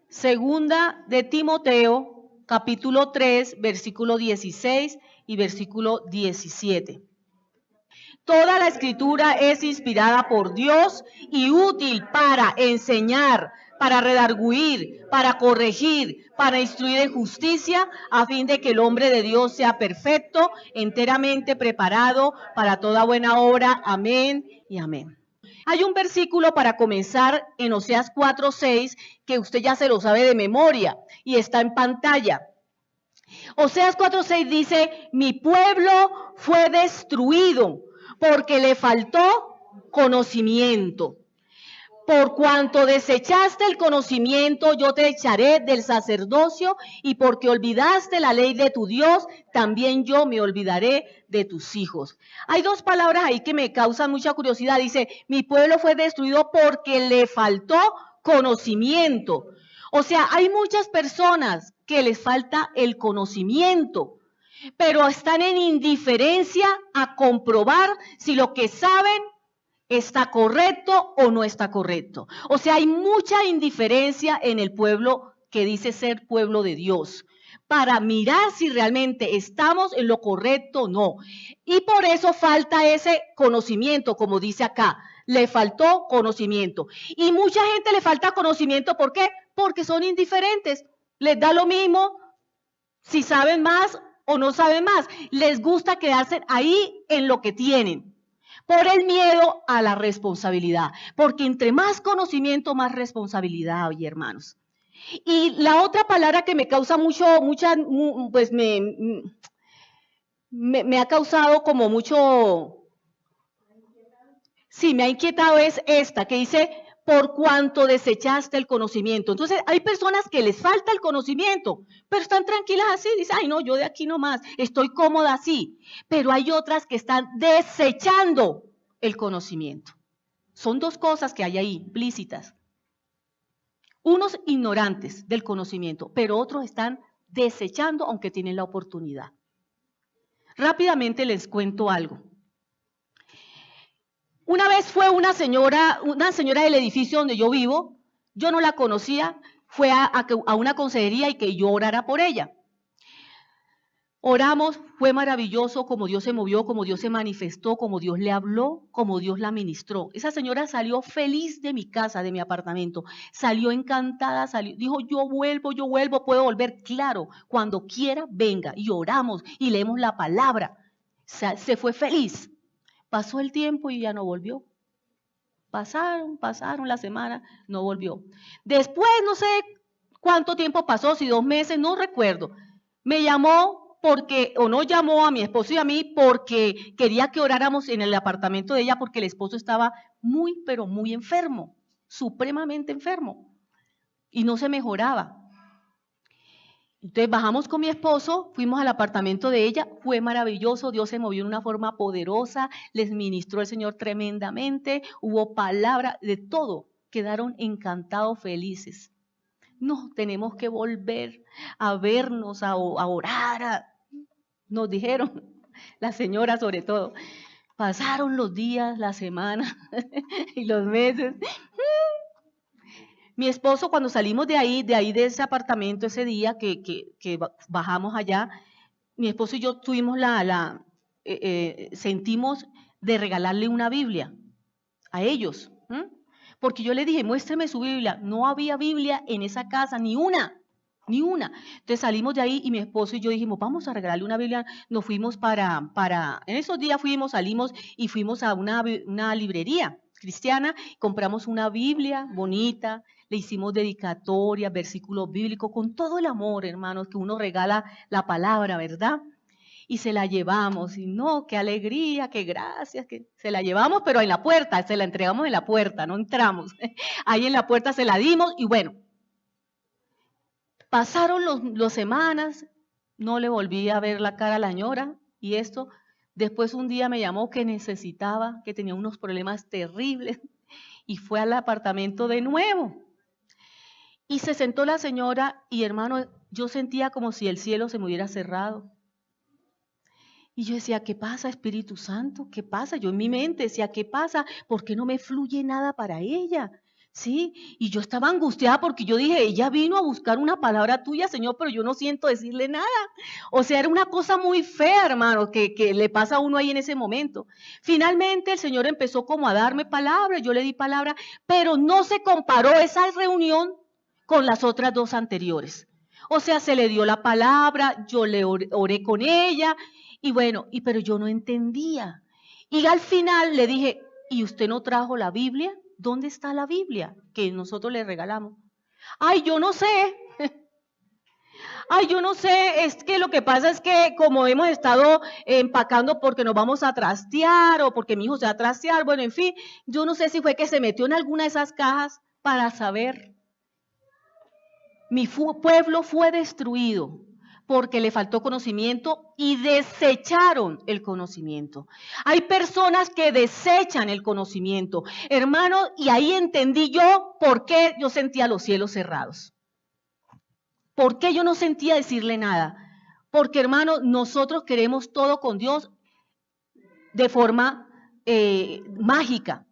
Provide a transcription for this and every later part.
Segunda de Timoteo, capítulo 3, versículo 16 y versículo 17. Toda la escritura es inspirada por Dios y útil para enseñar, para redarguir, para corregir, para instruir en justicia, a fin de que el hombre de Dios sea perfecto, enteramente preparado para toda buena obra. Amén y amén. Hay un versículo para comenzar en Oseas 4:6 que usted ya se lo sabe de memoria y está en pantalla. Oseas 4:6 dice: mi pueblo fue destruido porque le faltó conocimiento. Por cuanto desechaste el conocimiento, yo te echaré del sacerdocio, y porque olvidaste la ley de tu Dios, también yo me olvidaré de tus hijos. Hay dos palabras ahí que me causan mucha curiosidad. Dice, mi pueblo fue destruido porque le faltó conocimiento. O sea, hay muchas personas que les falta el conocimiento, pero están en indiferencia a comprobar si lo que saben ¿está correcto o no está correcto? O sea, hay mucha indiferencia en el pueblo que dice ser pueblo de Dios para mirar si realmente estamos en lo correcto o no. Y por eso falta ese conocimiento, como dice acá. Le faltó conocimiento. Y mucha gente le falta conocimiento, ¿por qué? Porque son indiferentes. Les da lo mismo si saben más o no saben más. Les gusta quedarse ahí en lo que tienen. Por el miedo a la responsabilidad, porque entre más conocimiento, más responsabilidad hay, hermanos. Y la otra palabra que me causa pues me ha causado como mucho, sí, me ha inquietado es esta, que dice, por cuanto desechaste el conocimiento. Entonces, hay personas que les falta el conocimiento, pero están tranquilas así, dicen, ay no, yo de aquí nomás, estoy cómoda así. Pero hay otras que están desechando el conocimiento. Son dos cosas que hay ahí implícitas. Unos ignorantes del conocimiento, pero otros están desechando aunque tienen la oportunidad. Rápidamente les cuento algo. Una vez fue una señora del edificio donde yo vivo, yo no la conocía, fue a una consejería y que yo orara por ella. Oramos, fue maravilloso como Dios se movió, como Dios se manifestó, como Dios le habló, como Dios la ministró. Esa señora salió feliz de mi casa, de mi apartamento, salió encantada, dijo, yo vuelvo, puedo volver. Claro, cuando quiera, venga, y oramos y leemos la palabra. Se fue feliz. Pasó el tiempo y ya no volvió. Pasaron la semana, no volvió. Después, no sé cuánto tiempo pasó, si 2 meses, no recuerdo. Me llamó o no llamó a mi esposo y a mí porque quería que oráramos en el apartamento de ella porque el esposo estaba muy, pero muy enfermo, supremamente enfermo, y no se mejoraba. Entonces bajamos con mi esposo, fuimos al apartamento de ella, fue maravilloso, Dios se movió de una forma poderosa, les ministró el Señor tremendamente, hubo palabra, de todo, quedaron encantados, felices. No, tenemos que volver a vernos, a orar, nos dijeron, la señora sobre todo. Pasaron los días, las semanas y los meses. Mi esposo, cuando salimos de ese apartamento ese día que bajamos allá, mi esposo y yo tuvimos sentimos de regalarle una Biblia a ellos. Porque yo le dije, muéstrame su Biblia. No había Biblia en esa casa, ni una. Entonces salimos de ahí y mi esposo y yo dijimos, vamos a regalarle una Biblia. Nos fuimos en esos días salimos y fuimos a una librería cristiana, compramos una Biblia bonita, le hicimos dedicatoria, versículos bíblicos, con todo el amor, hermanos, que uno regala la palabra, ¿verdad? Y se la llevamos, y no, qué alegría, qué gracias, que se la llevamos, pero en la puerta, se la entregamos en la puerta, no entramos. Ahí en la puerta se la dimos y bueno, pasaron las semanas, no le volví a ver la cara a la señora y esto. Después un día me llamó que necesitaba, que tenía unos problemas terribles y fue al apartamento de nuevo. Y se sentó la señora y hermano, yo sentía como si el cielo se me hubiera cerrado. Y yo decía, ¿qué pasa, Espíritu Santo? ¿Qué pasa? Yo en mi mente decía, ¿qué pasa? ¿Por qué no me fluye nada para ella? ¿sí? Y yo estaba angustiada porque yo dije, ella vino a buscar una palabra tuya, Señor, pero yo no siento decirle nada. O sea, era una cosa muy fea, hermano, que le pasa a uno ahí en ese momento. Finalmente el Señor empezó como a darme palabra, yo le di palabra, pero no se comparó esa reunión con las otras dos anteriores. O sea, se le dio la palabra, yo le oré con ella, y bueno, pero yo no entendía. Y al final le dije, ¿y usted no trajo la Biblia? ¿Dónde está la Biblia que nosotros le regalamos? Ay, yo no sé. Ay, yo no sé, es que lo que pasa es que como hemos estado empacando porque nos vamos a trastear o porque mi hijo se va a trastear, bueno, en fin, yo no sé si fue que se metió en alguna de esas cajas para saber. Mi pueblo fue destruido porque le faltó conocimiento y desecharon el conocimiento. Hay personas que desechan el conocimiento, hermano, y ahí entendí yo por qué yo sentía los cielos cerrados. ¿Por qué yo no sentía decirle nada? Porque, hermano, nosotros queremos todo con Dios de forma mágica.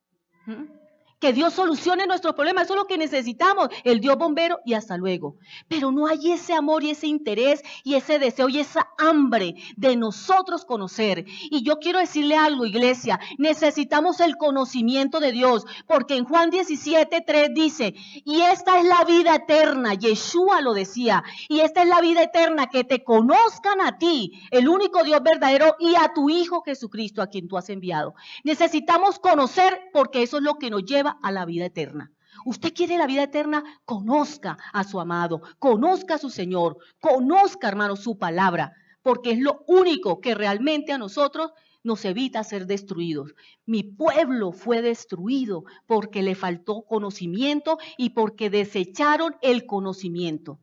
Que Dios solucione nuestros problemas, eso es lo que necesitamos, el Dios bombero y hasta luego. Pero no hay ese amor y ese interés y ese deseo y esa hambre de nosotros conocer. Y yo quiero decirle algo, iglesia, necesitamos el conocimiento de Dios, porque en Juan 17:3 dice, y esta es la vida eterna, Yeshua lo decía, y esta es la vida eterna, que te conozcan a ti, el único Dios verdadero, y a tu Hijo Jesucristo, a quien tú has enviado. Necesitamos conocer porque eso es lo que nos lleva a la vida eterna. Usted quiere la vida eterna, conozca a su amado, conozca a su Señor, conozca, hermano, su palabra, porque es lo único que realmente a nosotros nos evita ser destruidos. Mi pueblo fue destruido porque le faltó conocimiento y porque desecharon el conocimiento.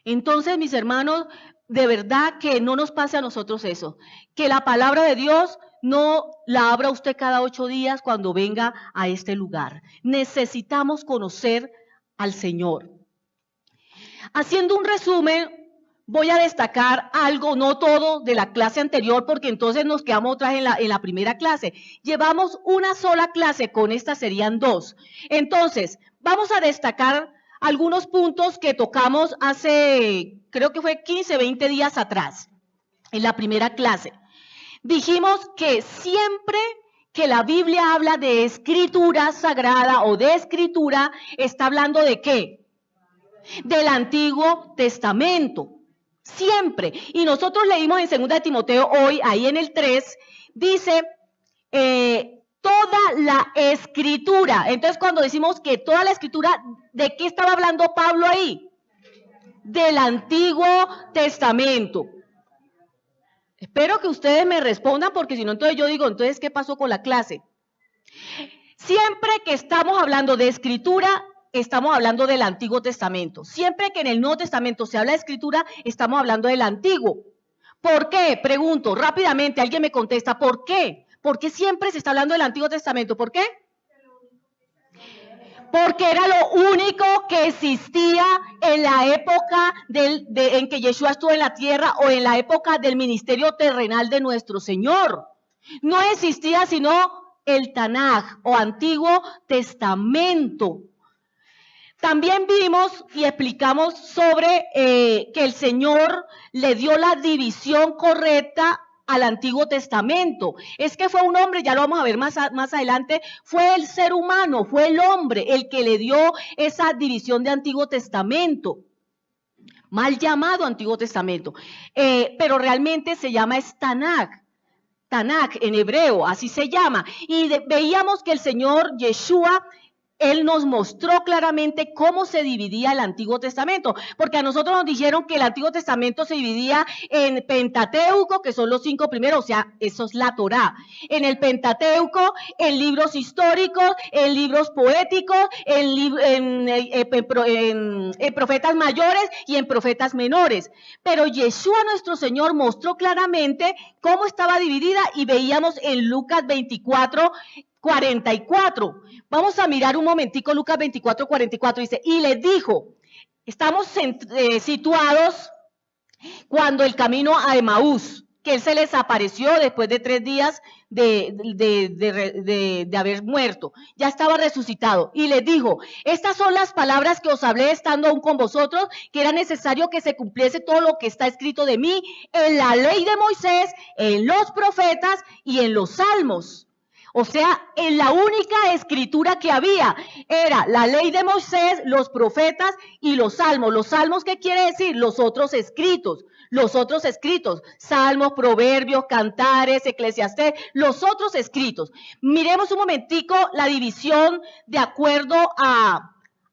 Entonces, mis hermanos, de verdad que no nos pase a nosotros eso, que la palabra de Dios no la abra usted cada 8 días cuando venga a este lugar. Necesitamos conocer al Señor. Haciendo un resumen, voy a destacar algo, no todo, de la clase anterior, porque entonces nos quedamos otra vez en la primera clase. Llevamos una sola clase, con esta serían 2. Entonces, vamos a destacar algunos puntos que tocamos hace, creo que fue 15, 20 días atrás, en la primera clase. Dijimos que siempre que la Biblia habla de escritura sagrada o de escritura, está hablando ¿de qué? Del Antiguo Testamento. Siempre. Y nosotros leímos en 2 de Timoteo hoy, ahí en el 3, dice toda la escritura. Entonces, cuando decimos que toda la escritura, ¿de qué estaba hablando Pablo ahí? Del Antiguo Testamento. Espero que ustedes me respondan, porque si no, entonces yo digo, entonces, ¿qué pasó con la clase? Siempre que estamos hablando de escritura, estamos hablando del Antiguo Testamento. Siempre que en el Nuevo Testamento se habla de escritura, estamos hablando del Antiguo. ¿Por qué? Pregunto rápidamente, alguien me contesta, ¿por qué? ¿Por qué siempre se está hablando del Antiguo Testamento? ¿Por qué? Porque era lo único que existía en la época en que Yeshua estuvo en la tierra o en la época del ministerio terrenal de nuestro Señor. No existía sino el Tanaj o Antiguo Testamento. También vimos y explicamos sobre que el Señor le dio la división correcta al Antiguo Testamento. Es que fue un hombre, ya lo vamos a ver más adelante, fue el ser humano, fue el hombre el que le dio esa división de Antiguo Testamento. Mal llamado Antiguo Testamento, pero realmente se llama Tanaj. Tanaj en hebreo, así se llama. Y veíamos que el Señor Yeshua, Él nos mostró claramente cómo se dividía el Antiguo Testamento, porque a nosotros nos dijeron que el Antiguo Testamento se dividía en Pentateuco, que son los 5 primeros, o sea, eso es la Torá. En el Pentateuco, en libros históricos, en libros poéticos, en profetas mayores y en profetas menores. Pero Yeshua, nuestro Señor, mostró claramente cómo estaba dividida y veíamos en Lucas 24:44. Vamos a mirar un momentico Lucas 24:44. Dice, y les dijo, estamos situados cuando el camino a Emaús. que él se les apareció después de 3 días de haber muerto. Ya estaba resucitado. Y les dijo, estas son las palabras que os hablé estando aún con vosotros, que era necesario que se cumpliese todo lo que está escrito de mí en la ley de Moisés, en los profetas y en los salmos. O sea, en la única escritura que había era la ley de Moisés, los profetas y los salmos. ¿Los salmos qué quiere decir? Los otros escritos. Los otros escritos, Salmos, Proverbios, Cantares, Eclesiastés, los otros escritos. Miremos un momentico la división de acuerdo a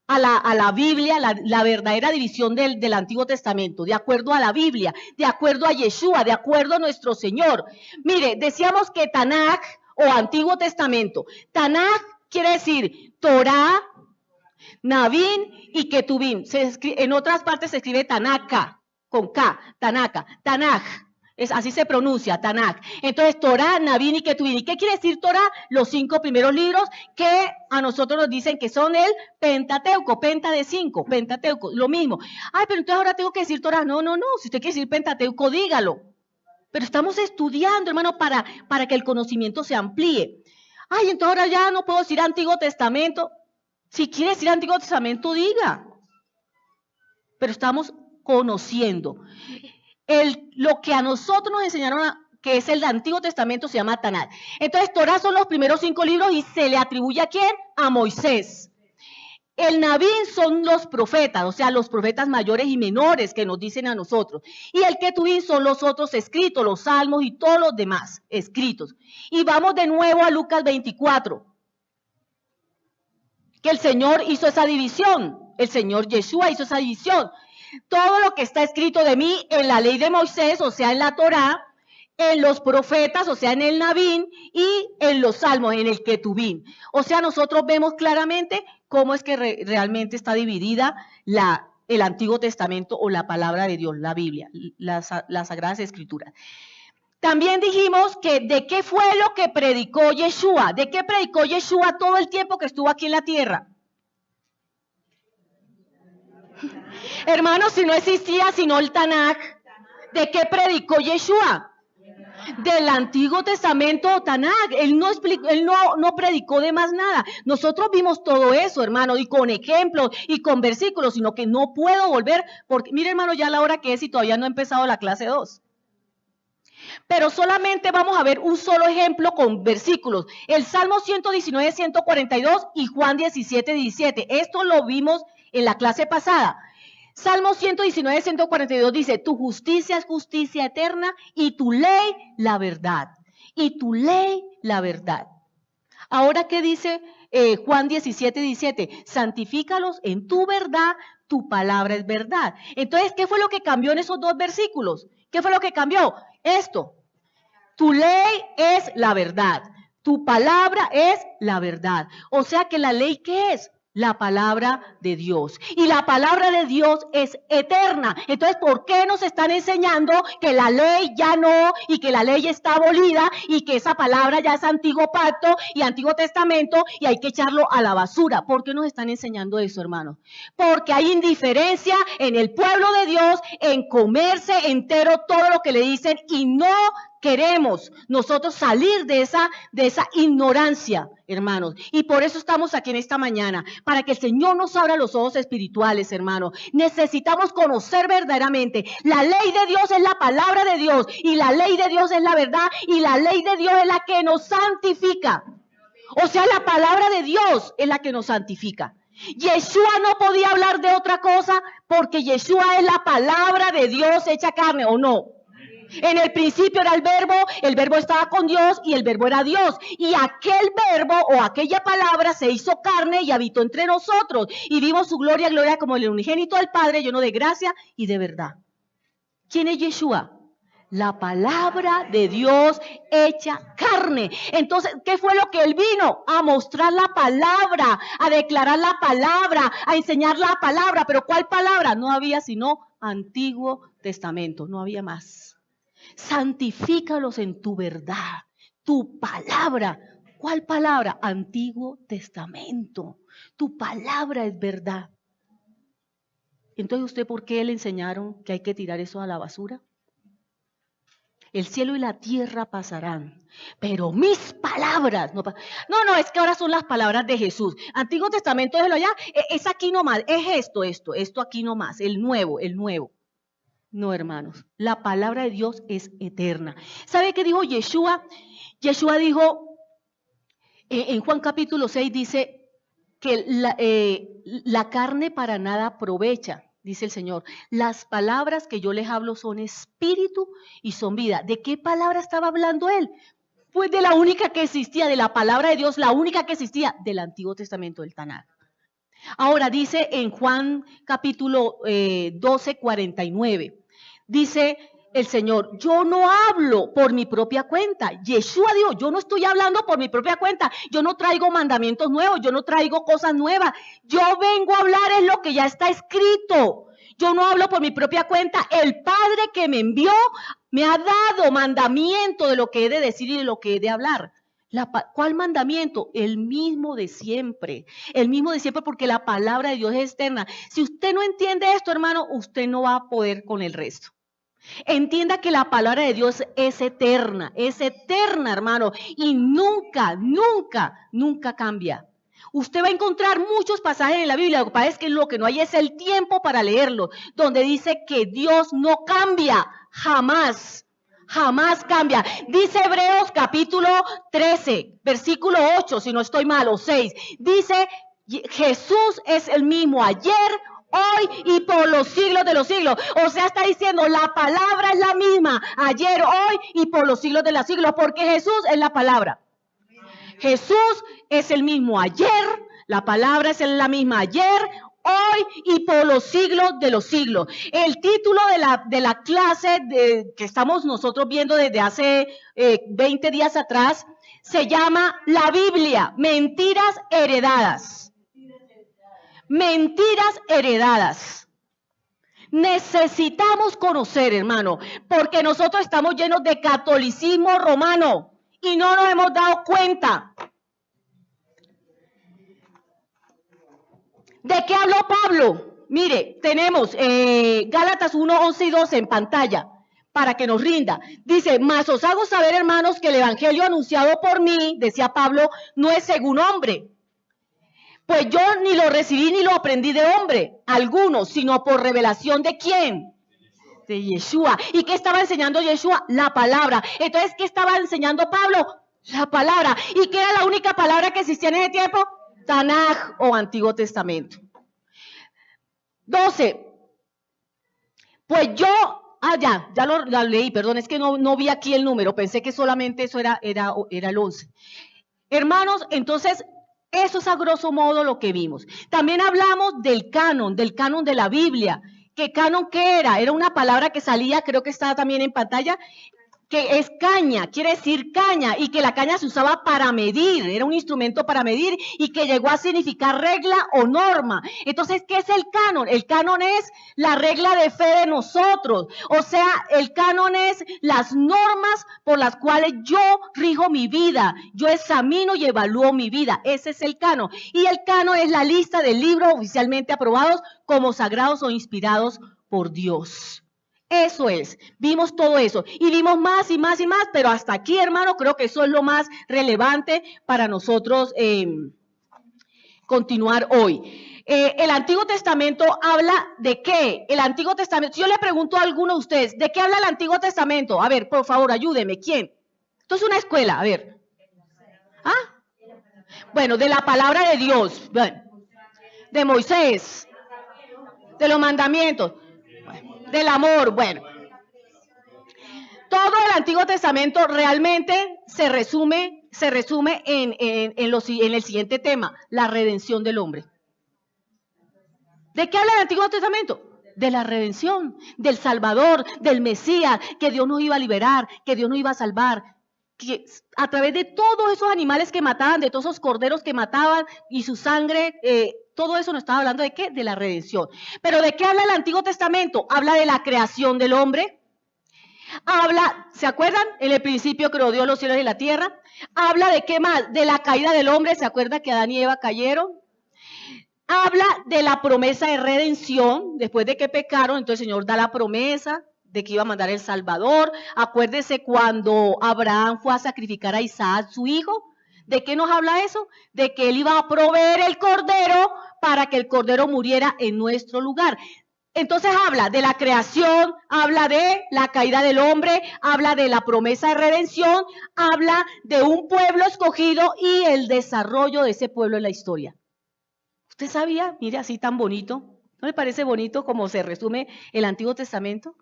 la Biblia, la verdadera división del Antiguo Testamento, de acuerdo a la Biblia, de acuerdo a Yeshua, de acuerdo a nuestro Señor. Mire, decíamos que Tanaj o Antiguo Testamento. Tanaj quiere decir Torah, Nabín y Ketubín. En otras partes se escribe Tanaka, con K, Tanaka, Tanaj, así se pronuncia, Tanaj. Entonces, Torah, Nabín y Ketubín. ¿Y qué quiere decir Torah? Los 5 primeros libros que a nosotros nos dicen que son el Pentateuco, penta de 5, Pentateuco, lo mismo. Ay, pero entonces ahora tengo que decir Torah. No, si usted quiere decir Pentateuco, dígalo. Pero estamos estudiando, hermano, para que el conocimiento se amplíe. Ay, entonces ahora ya no puedo decir Antiguo Testamento. Si quiere decir Antiguo Testamento, diga. Pero estamos conociendo. Lo que a nosotros nos enseñaron, que es el Antiguo Testamento, se llama Tanaj. Entonces, Torah son los primeros 5 libros y se le atribuye ¿a quién? A Moisés. El Nabín son los profetas, o sea, los profetas mayores y menores que nos dicen a nosotros. Y el Ketubín son los otros escritos, los salmos y todos los demás escritos. Y vamos de nuevo a Lucas 24. Que el Señor hizo esa división. El Señor Yeshua hizo esa división. Todo lo que está escrito de mí en la ley de Moisés, o sea, en la Torá, en los profetas, o sea, en el Nabín, y en los salmos, en el Ketubín. O sea, nosotros vemos claramente cómo es que realmente está dividida el Antiguo Testamento o la palabra de Dios, la Biblia, las Sagradas Escrituras. También dijimos que de qué fue lo que predicó Yeshua, de qué predicó Yeshua todo el tiempo que estuvo aquí en la tierra. Hermanos, si no existía sino el Tanaj, ¿de qué predicó Yeshua? Del Antiguo Testamento Tanaj. Él no predicó de más nada. Nosotros vimos todo eso, hermano, y con ejemplos y con versículos, sino que no puedo volver, porque mire, hermano, ya la hora que es y todavía no he empezado la clase 2. Pero solamente vamos a ver un solo ejemplo con versículos. El Salmo 119, 142 y Juan 17, 17. Esto lo vimos en la clase pasada. Salmo 119, 142 dice, tu justicia es justicia eterna y tu ley la verdad. Y tu ley la verdad. Ahora, ¿qué dice Juan 17, 17? Santifícalos en tu verdad, tu palabra es verdad. Entonces, ¿qué fue lo que cambió en esos 2 versículos? ¿Qué fue lo que cambió? Esto. Tu ley es la verdad. Tu palabra es la verdad. O sea que la ley, ¿qué es? La palabra de Dios. Y la palabra de Dios es eterna. Entonces, ¿por qué nos están enseñando que la ley ya no, y que la ley está abolida, y que esa palabra ya es antiguo pacto y antiguo testamento, y hay que echarlo a la basura? ¿Por qué nos están enseñando eso, hermanos? Porque hay indiferencia en el pueblo de Dios en comerse entero todo lo que le dicen, y no queremos nosotros salir de esa ignorancia, hermanos. Y por eso estamos aquí en esta mañana, para que el Señor nos abra los ojos espirituales, hermanos. Necesitamos conocer verdaderamente. La ley de Dios es la palabra de Dios, y la ley de Dios es la verdad, y la ley de Dios es la que nos santifica. O sea, la palabra de Dios es la que nos santifica. Yeshua no podía hablar de otra cosa, porque Yeshua es la palabra de Dios hecha carne, ¿o no? En el principio era el verbo estaba con Dios y el verbo era Dios. Y aquel verbo o aquella palabra se hizo carne y habitó entre nosotros. Y vimos su gloria, gloria como el unigénito del Padre, lleno de gracia y de verdad. ¿Quién es Yeshua? La palabra de Dios hecha carne. Entonces, ¿qué fue lo que él vino? A mostrar la palabra, a declarar la palabra, a enseñar la palabra. ¿Pero cuál palabra? No había sino Antiguo Testamento, no había más. Santifícalos en tu verdad, tu palabra. ¿Cuál palabra? Antiguo Testamento. Tu palabra es verdad. Entonces, ¿usted por qué le enseñaron que hay que tirar eso a la basura? El cielo y la tierra pasarán, pero mis palabras no pasan. No, es que ahora son las palabras de Jesús. Antiguo Testamento, déjelo allá, es aquí nomás, es esto aquí nomás, el nuevo. No, hermanos, la palabra de Dios es eterna. ¿Sabe qué dijo Yeshua? Yeshua dijo, en Juan capítulo 6 dice que la carne para nada aprovecha. Dice el Señor, las palabras que yo les hablo son espíritu y son vida. ¿De qué palabra estaba hablando él? Pues de la única que existía, de la palabra de Dios, la única que existía del Antiguo Testamento, del Tanaj. Ahora dice en Juan capítulo 12, 49, dice el Señor, yo no hablo por mi propia cuenta. Yeshua dijo, yo no estoy hablando por mi propia cuenta. Yo no traigo mandamientos nuevos, yo no traigo cosas nuevas. Yo vengo a hablar es lo que ya está escrito. Yo no hablo por mi propia cuenta. El Padre que me envió me ha dado mandamiento de lo que he de decir y de lo que he de hablar. ¿Cuál mandamiento? El mismo de siempre. El mismo de siempre porque la palabra de Dios es eterna. Si usted no entiende esto, hermano, usted no va a poder con el resto. Entienda que la palabra de Dios es eterna, hermano, y nunca cambia. Usted va a encontrar muchos pasajes en la Biblia, lo que pasa es que lo que no hay es el tiempo para leerlo, donde dice que Dios no cambia, jamás cambia. Dice Hebreos capítulo 13, versículo 8, si no estoy mal, o 6, dice, Jesús es el mismo ayer, hoy y por los siglos de los siglos. O sea, está diciendo, la palabra es la misma, ayer, hoy y por los siglos de los siglos, porque Jesús es la palabra. Jesús es el mismo ayer, la palabra es la misma ayer, hoy y por los siglos de los siglos. El título de la clase que estamos nosotros viendo desde hace 20 días atrás se llama La Biblia, mentiras heredadas. Mentiras heredadas. Necesitamos conocer, hermano, porque nosotros estamos llenos de catolicismo romano y no nos hemos dado cuenta. ¿De qué habló Pablo? Mire, tenemos Gálatas 1, 11 y 12 en pantalla para que nos rinda. Dice, mas os hago saber, hermanos, que el evangelio anunciado por mí, decía Pablo, no es según hombre. Pues yo ni lo recibí ni lo aprendí de hombre, algunos, sino por revelación de ¿quién? De Yeshua. ¿Y qué estaba enseñando Yeshua? La palabra. Entonces, ¿qué estaba enseñando Pablo? La palabra. ¿Y qué era la única palabra que existía en ese tiempo? Tanaj o Antiguo Testamento. 12. Pues yo, ya lo leí, perdón, es que no vi aquí el número, pensé que solamente eso era el 11. Hermanos, entonces, eso es a grosso modo lo que vimos. También hablamos del canon de la Biblia. ¿Qué canon qué era? Era una palabra que salía, creo que está también en pantalla, que es caña, quiere decir caña, y que la caña se usaba para medir, era un instrumento para medir, y que llegó a significar regla o norma. Entonces, ¿qué es el canon? El canon es la regla de fe de nosotros, o sea, el canon es las normas por las cuales yo rijo mi vida, yo examino y evalúo mi vida, ese es el canon. Y el canon es la lista de libros oficialmente aprobados como sagrados o inspirados por Dios. Eso es, vimos todo eso y vimos más y más y más, pero hasta aquí, hermano, creo que eso es lo más relevante para nosotros continuar hoy. El Antiguo Testamento habla de qué? El Antiguo Testamento, si yo le pregunto a alguno de ustedes, ¿de qué habla el Antiguo Testamento? A ver, por favor, ayúdeme, ¿quién? Esto es una escuela, a ver. ¿Ah? Bueno, de la palabra de Dios, bueno, de Moisés, de los mandamientos. Del amor, bueno. Todo el Antiguo Testamento realmente se resume en el siguiente tema, la redención del hombre. ¿De qué habla el Antiguo Testamento? De la redención, del Salvador, del Mesías, que Dios nos iba a liberar, que Dios nos iba a salvar, que a través de todos esos animales que mataban, de todos esos corderos que mataban y su sangre, todo eso nos estaba hablando de qué, de la redención. Pero ¿de qué habla el Antiguo Testamento? Habla de la creación del hombre. Habla, ¿se acuerdan? En el principio creó Dios los cielos y la tierra. Habla de qué más, de la caída del hombre, ¿se acuerdan que Adán y Eva cayeron? Habla de la promesa de redención, después de que pecaron, entonces el Señor da la promesa de que iba a mandar el Salvador. Acuérdese cuando Abraham fue a sacrificar a Isaac, su hijo. ¿De qué nos habla eso? De que él iba a proveer el cordero para que el cordero muriera en nuestro lugar. Entonces habla de la creación, habla de la caída del hombre, habla de la promesa de redención, habla de un pueblo escogido y el desarrollo de ese pueblo en la historia. ¿Usted sabía? Mire, así tan bonito. ¿No le parece bonito como se resume el Antiguo Testamento?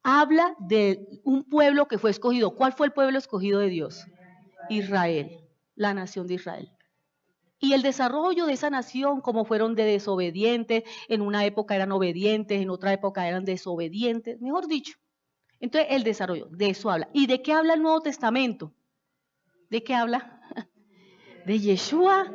Habla de un pueblo que fue escogido. ¿Cuál fue el pueblo escogido de Dios? Israel, la nación de Israel. Y el desarrollo de esa nación, como fueron de desobedientes, en una época eran obedientes, en otra época eran desobedientes, mejor dicho. Entonces, el desarrollo, de eso habla. ¿Y de qué habla el Nuevo Testamento? ¿De qué habla? De Yeshua.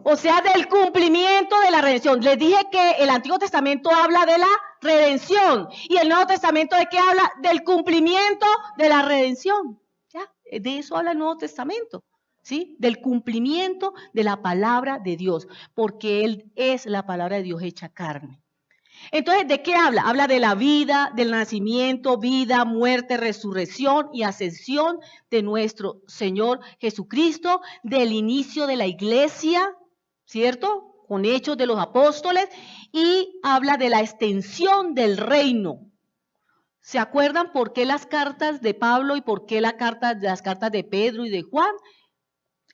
O sea, del cumplimiento de la redención. Les dije que el Antiguo Testamento habla de la redención. ¿Y el Nuevo Testamento de qué habla? Del cumplimiento de la redención. ¿Ya? De eso habla el Nuevo Testamento. ¿Sí? Del cumplimiento de la palabra de Dios, porque Él es la palabra de Dios hecha carne. Entonces, ¿de qué habla? Habla de la vida, del nacimiento, vida, muerte, resurrección y ascensión de nuestro Señor Jesucristo, del inicio de la iglesia, ¿cierto? Con hechos de los apóstoles, y habla de la extensión del reino. ¿Se acuerdan por qué las cartas de Pablo y por qué las cartas de Pedro y de Juan?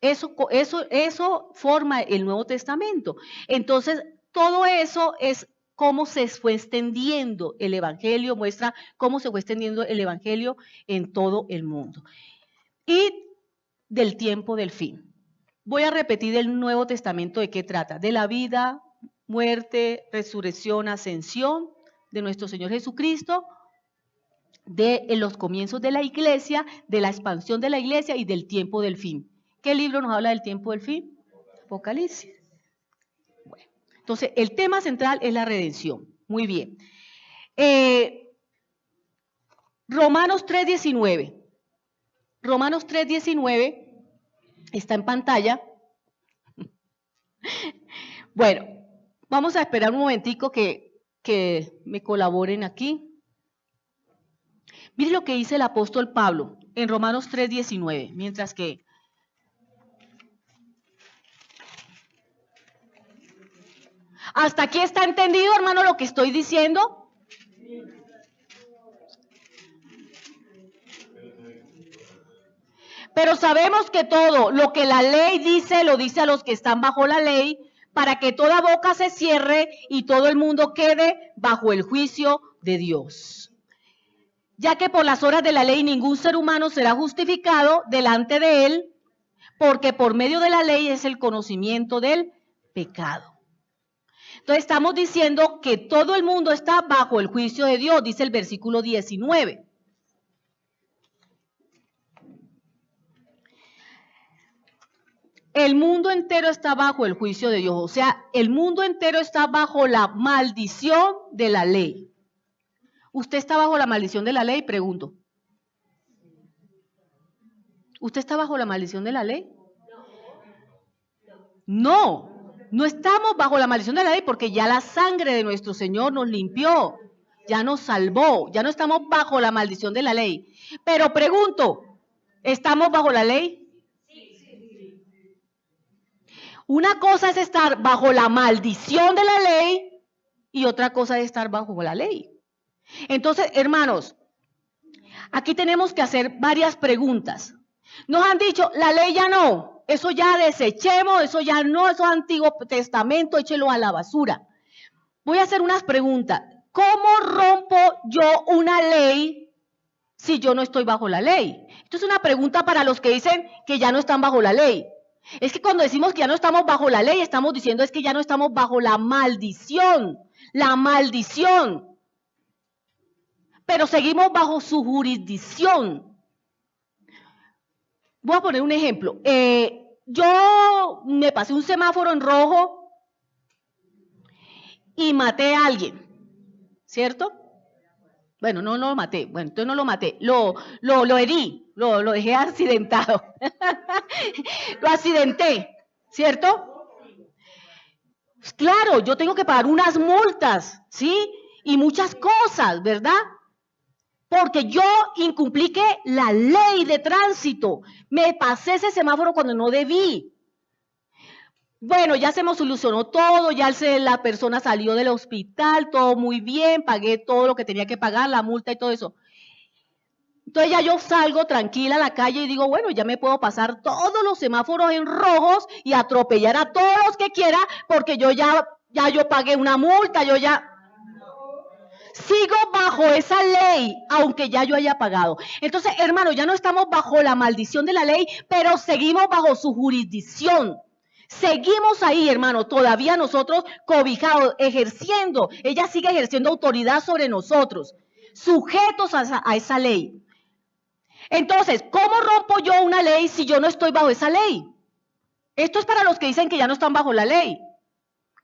Eso forma el Nuevo Testamento. Entonces, todo eso es cómo se fue extendiendo el Evangelio, muestra cómo se fue extendiendo el Evangelio en todo el mundo. Y del tiempo del fin. Voy a repetir el Nuevo Testamento de qué trata. De la vida, muerte, resurrección, ascensión de nuestro Señor Jesucristo, de los comienzos de la iglesia, de la expansión de la iglesia y del tiempo del fin. ¿Qué libro nos habla del tiempo del fin? Apocalipsis. Bueno, entonces, el tema central es la redención. Muy bien. Romanos 3:19. Romanos 3:19 está en pantalla. Bueno, vamos a esperar un momentico que me colaboren aquí. Miren lo que dice el apóstol Pablo en Romanos 3:19, mientras que ¿hasta aquí está entendido, hermano, lo que estoy diciendo? Pero sabemos que todo lo que la ley dice, lo dice a los que están bajo la ley, para que toda boca se cierre y todo el mundo quede bajo el juicio de Dios. Ya que por las obras de la ley ningún ser humano será justificado delante de él, porque por medio de la ley es el conocimiento del pecado. Entonces estamos diciendo que todo el mundo está bajo el juicio de Dios, dice el versículo 19. El mundo entero está bajo el juicio de Dios, o sea, el mundo entero está bajo la maldición de la ley. ¿Usted está bajo la maldición de la ley? Pregunto. ¿Usted está bajo la maldición de la ley? No, no estamos bajo la maldición de la ley porque ya la sangre de nuestro Señor nos limpió, ya nos salvó, ya no estamos bajo la maldición de la ley. Pero pregunto, ¿estamos bajo la ley? Una cosa es estar bajo la maldición de la ley y otra cosa es estar bajo la ley. Entonces, hermanos, aquí tenemos que hacer varias preguntas. Nos han dicho, la ley ya no, eso ya desechemos, eso ya no, eso es Antiguo Testamento, échelo a la basura. Voy a hacer unas preguntas. ¿Cómo rompo yo una ley si yo no estoy bajo la ley? Esto es una pregunta para los que dicen que ya no están bajo la ley. Es que cuando decimos que ya no estamos bajo la ley, estamos diciendo es que ya no estamos bajo la maldición. La maldición. Pero seguimos bajo su jurisdicción. Voy a poner un ejemplo. Yo me pasé un semáforo en rojo y maté a alguien, ¿cierto? Bueno, no lo maté. Bueno, entonces no lo maté. Lo herí, lo dejé accidentado. Lo accidenté, ¿cierto? Claro, yo tengo que pagar unas multas, ¿sí? Y muchas cosas, ¿verdad? Porque yo incumplí ¿qué? La ley de tránsito. Me pasé ese semáforo cuando no debí. Bueno, ya se me solucionó todo, ya la persona salió del hospital, todo muy bien, pagué todo lo que tenía que pagar, la multa y todo eso. Entonces ya yo salgo tranquila a la calle y digo, bueno, ya me puedo pasar todos los semáforos en rojos y atropellar a todos los que quiera porque yo ya yo pagué una multa, yo ya sigo bajo esa ley, aunque ya yo haya pagado. Entonces, hermano, ya no estamos bajo la maldición de la ley, pero seguimos bajo su jurisdicción. Seguimos ahí, hermano, todavía nosotros cobijados, ejerciendo, ella sigue ejerciendo autoridad sobre nosotros, sujetos a esa ley. Entonces, ¿cómo rompo yo una ley si yo no estoy bajo esa ley? Esto es para los que dicen que ya no están bajo la ley.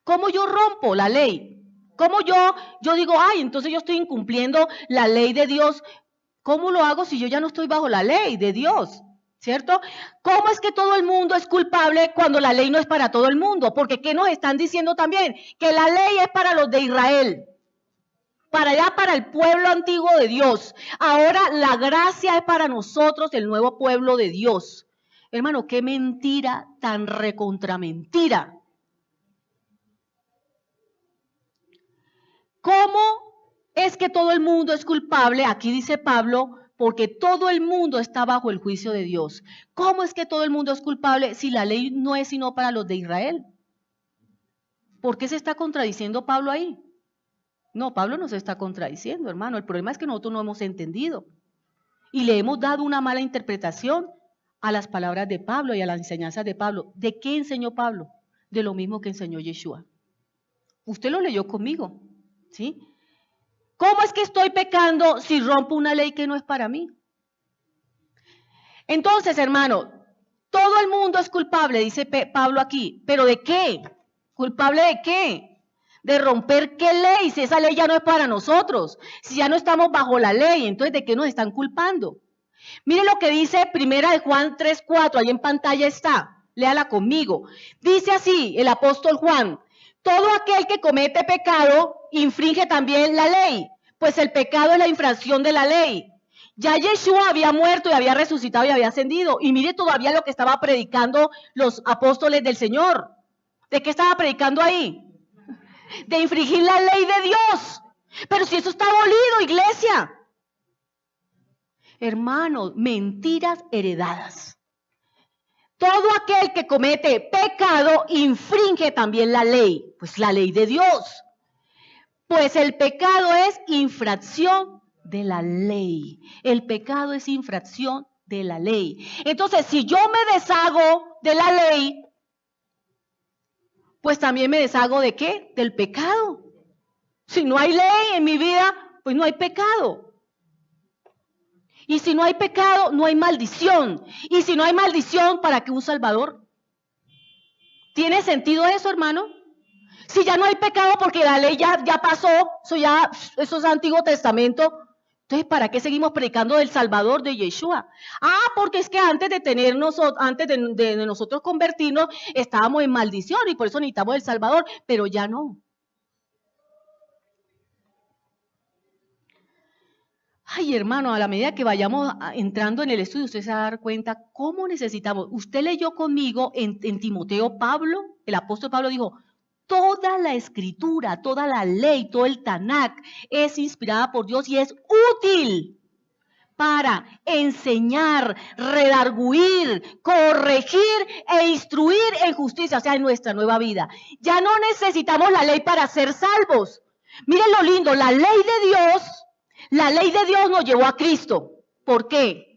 ¿Cómo yo rompo la ley? ¿Cómo yo digo, ay, entonces yo estoy incumpliendo la ley de Dios? ¿Cómo lo hago si yo ya no estoy bajo la ley de Dios? ¿Cierto? ¿Cómo es que todo el mundo es culpable cuando la ley no es para todo el mundo? Porque ¿qué nos están diciendo también? Que la ley es para los de Israel, para allá, para el pueblo antiguo de Dios. Ahora la gracia es para nosotros, el nuevo pueblo de Dios. Hermano, qué mentira tan recontra mentira. ¿Cómo es que todo el mundo es culpable? Aquí dice Pablo, porque todo el mundo está bajo el juicio de Dios. ¿Cómo es que todo el mundo es culpable si la ley no es sino para los de Israel? ¿Por qué se está contradiciendo Pablo ahí? No, Pablo no se está contradiciendo, hermano. El problema es que nosotros no hemos entendido y le hemos dado una mala interpretación a las palabras de Pablo y a las enseñanzas de Pablo. ¿De qué enseñó Pablo? De lo mismo que enseñó Yeshua. Usted lo leyó conmigo, ¿sí? ¿Cómo es que estoy pecando si rompo una ley que no es para mí? Entonces, hermano, todo el mundo es culpable, dice Pablo aquí. ¿Pero de qué? ¿Culpable de qué? ¿De romper qué ley? Si esa ley ya no es para nosotros, si ya no estamos bajo la ley, entonces ¿de qué nos están culpando? Mire lo que dice Primera de Juan 3:4, ahí en pantalla está, léala conmigo. Dice así el apóstol Juan: todo aquel que comete pecado infringe también la ley, pues el pecado es la infracción de la ley. Ya Yeshua había muerto y había resucitado y había ascendido. Y mire todavía lo que estaba predicando los apóstoles del Señor. ¿De qué estaba predicando ahí? De infringir la ley de Dios. Pero si eso está abolido, iglesia. Hermanos, mentiras heredadas. Todo aquel que comete pecado infringe también la ley, pues la ley de Dios. Pues el pecado es infracción de la ley. El pecado es infracción de la ley. Entonces, si yo me deshago de la ley, pues también me deshago ¿de qué? Del pecado. Si no hay ley en mi vida, pues no hay pecado. Y si no hay pecado, no hay maldición. Y si no hay maldición, ¿para qué un Salvador? ¿Tiene sentido eso, hermano? Si ya no hay pecado porque la ley ya pasó, eso es Antiguo Testamento, entonces ¿para qué seguimos predicando del Salvador, de Yeshua? Porque es que antes de nosotros convertirnos, estábamos en maldición y por eso necesitamos el Salvador, pero ya no. Ay, hermano, a la medida que vayamos entrando en el estudio, usted se va a dar cuenta cómo necesitamos. Usted leyó conmigo en Timoteo, Pablo, el apóstol Pablo dijo, toda la escritura, toda la ley, todo el Tanakh es inspirada por Dios y es útil para enseñar, redarguir, corregir e instruir en justicia, o sea, en nuestra nueva vida. Ya no necesitamos la ley para ser salvos. Miren lo lindo, la ley de Dios nos llevó a Cristo. ¿Por qué?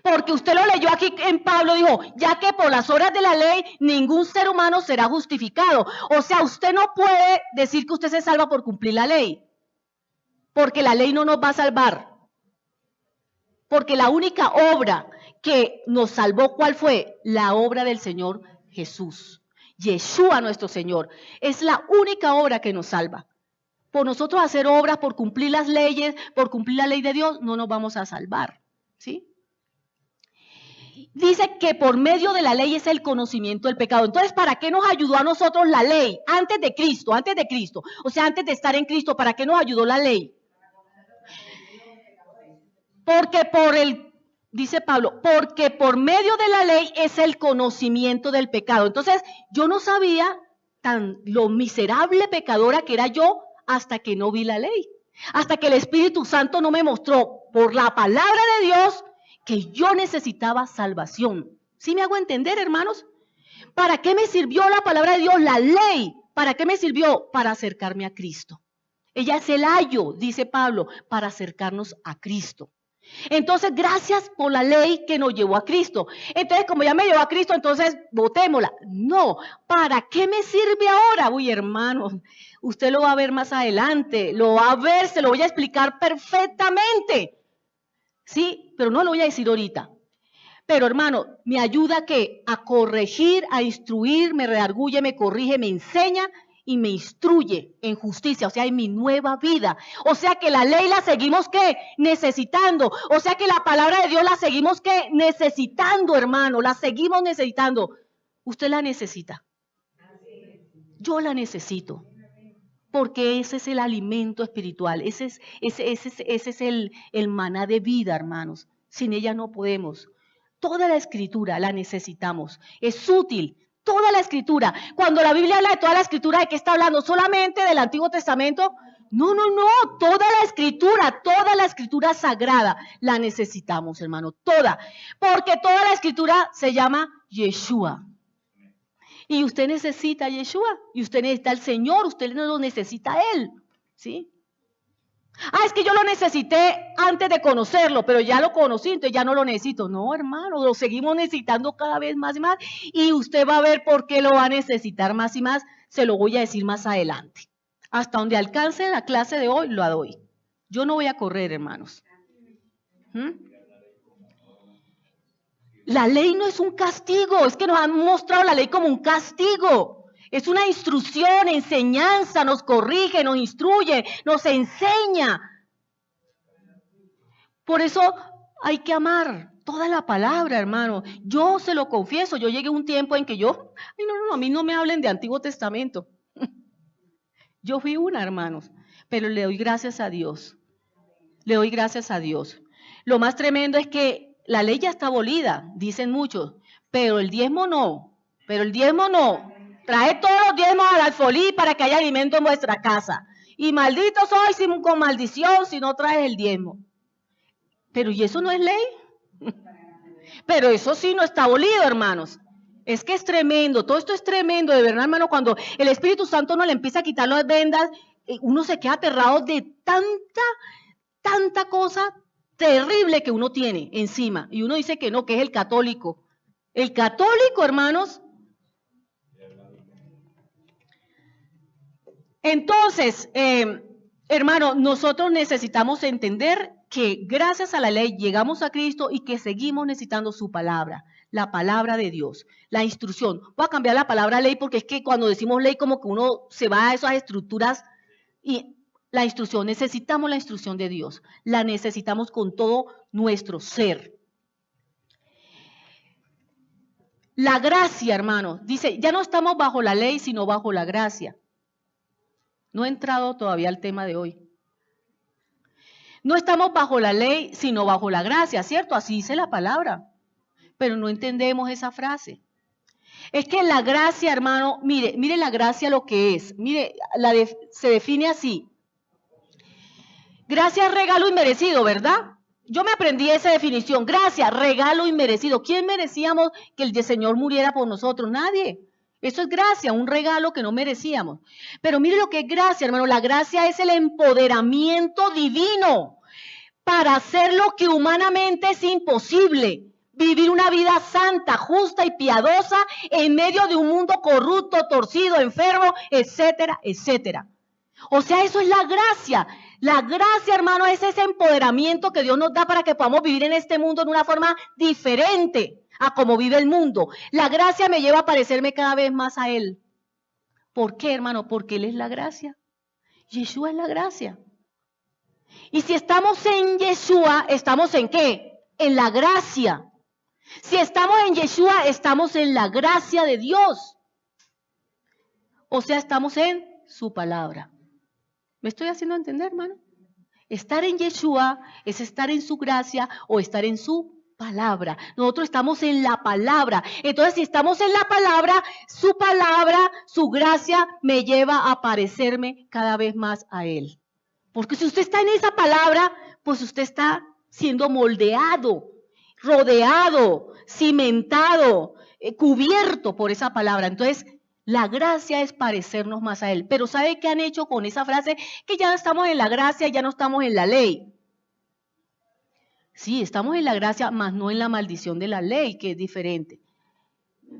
Porque usted lo leyó aquí en Pablo, dijo, ya que por las obras de la ley ningún ser humano será justificado. O sea, usted no puede decir que usted se salva por cumplir la ley, porque la ley no nos va a salvar. Porque la única obra que nos salvó, ¿cuál fue? La obra del Señor Jesús. Yeshua nuestro Señor. Es la única obra que nos salva. Por nosotros hacer obras, por cumplir las leyes, por cumplir la ley de Dios, no nos vamos a salvar. ¿Sí? Dice que por medio de la ley es el conocimiento del pecado. Entonces, ¿para qué nos ayudó a nosotros la ley? Antes de Cristo. O sea, antes de estar en Cristo, ¿para qué nos ayudó la ley? dice Pablo, porque por medio de la ley es el conocimiento del pecado. Entonces, yo no sabía lo miserable pecadora que era yo hasta que no vi la ley. Hasta que el Espíritu Santo no me mostró por la palabra de Dios que yo necesitaba salvación. ¿Sí me hago entender, hermanos? ¿Para qué me sirvió la palabra de Dios, la ley? ¿Para qué me sirvió? Para acercarme a Cristo. Ella es el ayo, dice Pablo, para acercarnos a Cristo. Entonces, gracias por la ley que nos llevó a Cristo. Entonces, como ya me llevó a Cristo, entonces votémosla. No, ¿para qué me sirve ahora? Uy, hermanos, usted lo va a ver más adelante, lo va a ver, se lo voy a explicar perfectamente. Sí, pero no lo voy a decir ahorita. Pero hermano, me ayuda a corregir, a instruir, me redarguye, me corrige, me enseña y me instruye en justicia, o sea, en mi nueva vida. O sea que la ley la seguimos, ¿qué? Necesitando. O sea que la palabra de Dios la seguimos, ¿qué? Necesitando, hermano, la seguimos necesitando. Usted la necesita. Yo la necesito. Porque ese es el alimento espiritual, ese es el maná de vida, hermanos. Sin ella no podemos. Toda la escritura la necesitamos. Es útil. Toda la escritura. Cuando la Biblia habla de toda la escritura, ¿de qué está hablando? ¿Solamente del Antiguo Testamento? No. Toda la escritura sagrada la necesitamos, hermano. Toda. Porque toda la escritura se llama Yeshua. Y usted necesita a Yeshua. Y usted necesita al Señor. Usted no lo necesita a Él. ¿Sí? Es que yo lo necesité antes de conocerlo, pero ya lo conocí, entonces ya no lo necesito. No, hermano, lo seguimos necesitando cada vez más y más. Y usted va a ver por qué lo va a necesitar más y más. Se lo voy a decir más adelante. Hasta donde alcance la clase de hoy, lo doy. Yo no voy a correr, hermanos. La ley no es un castigo, es que nos han mostrado la ley como un castigo. Es una instrucción, enseñanza, nos corrige, nos instruye, nos enseña. Por eso hay que amar toda la palabra, hermano. Yo se lo confieso, yo llegué a un tiempo en que no, a mí no me hablen de Antiguo Testamento. Yo fui una, hermanos, pero le doy gracias a Dios. Le doy gracias a Dios. Lo más tremendo es que la ley ya está abolida, dicen muchos, pero el diezmo no. Trae todos los diezmos al alfolí para que haya alimento en vuestra casa. Y maldito soy con maldición si no traes el diezmo. Pero ¿y eso no es ley? Pero eso sí no está abolido, hermanos. Es que es tremendo, todo esto es tremendo, de verdad, hermano. Cuando el Espíritu Santo no le empieza a quitar las vendas, uno se queda aterrado de tanta cosa terrible que uno tiene encima. Y uno dice que no, que es el católico. El católico, hermanos. Entonces, hermano, nosotros necesitamos entender que gracias a la ley llegamos a Cristo y que seguimos necesitando su palabra, la palabra de Dios, la instrucción. Voy a cambiar la palabra ley porque es que cuando decimos ley como que uno se va a esas estructuras y la instrucción, necesitamos la instrucción de Dios, la necesitamos con todo nuestro ser. La gracia, hermano, dice, ya no estamos bajo la ley, sino bajo la gracia. No he entrado todavía al tema de hoy. No estamos bajo la ley, sino bajo la gracia, ¿cierto? Así dice la palabra. Pero no entendemos esa frase. Es que la gracia, hermano, mire la gracia lo que es. Mire, se define así. Gracia es regalo inmerecido, ¿verdad? Yo me aprendí esa definición. Gracia, regalo inmerecido. ¿Quién merecíamos que el Señor muriera por nosotros? Nadie. Eso es gracia, un regalo que no merecíamos. Pero mire lo que es gracia, hermano. La gracia es el empoderamiento divino para hacer lo que humanamente es imposible. Vivir una vida santa, justa y piadosa en medio de un mundo corrupto, torcido, enfermo, etcétera, etcétera. O sea, eso es la gracia. La gracia, hermano, es ese empoderamiento que Dios nos da para que podamos vivir en este mundo de una forma diferente a como vive el mundo. La gracia me lleva a parecerme cada vez más a Él. ¿Por qué, hermano? Porque Él es la gracia. Yeshua es la gracia. Y si estamos en Yeshua, ¿estamos en qué? En la gracia. Si estamos en Yeshua, estamos en la gracia de Dios. O sea, estamos en su palabra. ¿Me estoy haciendo entender, hermano? Estar en Yeshua es estar en su gracia o estar en su palabra. Nosotros estamos en la palabra. Entonces, si estamos en la palabra, su gracia me lleva a parecerme cada vez más a Él. Porque si usted está en esa palabra, pues usted está siendo moldeado, rodeado, cimentado, cubierto por esa palabra. Entonces, la gracia es parecernos más a Él. Pero ¿sabe qué han hecho con esa frase? Que ya estamos en la gracia, ya no estamos en la ley. Sí, estamos en la gracia, mas no en la maldición de la ley, que es diferente.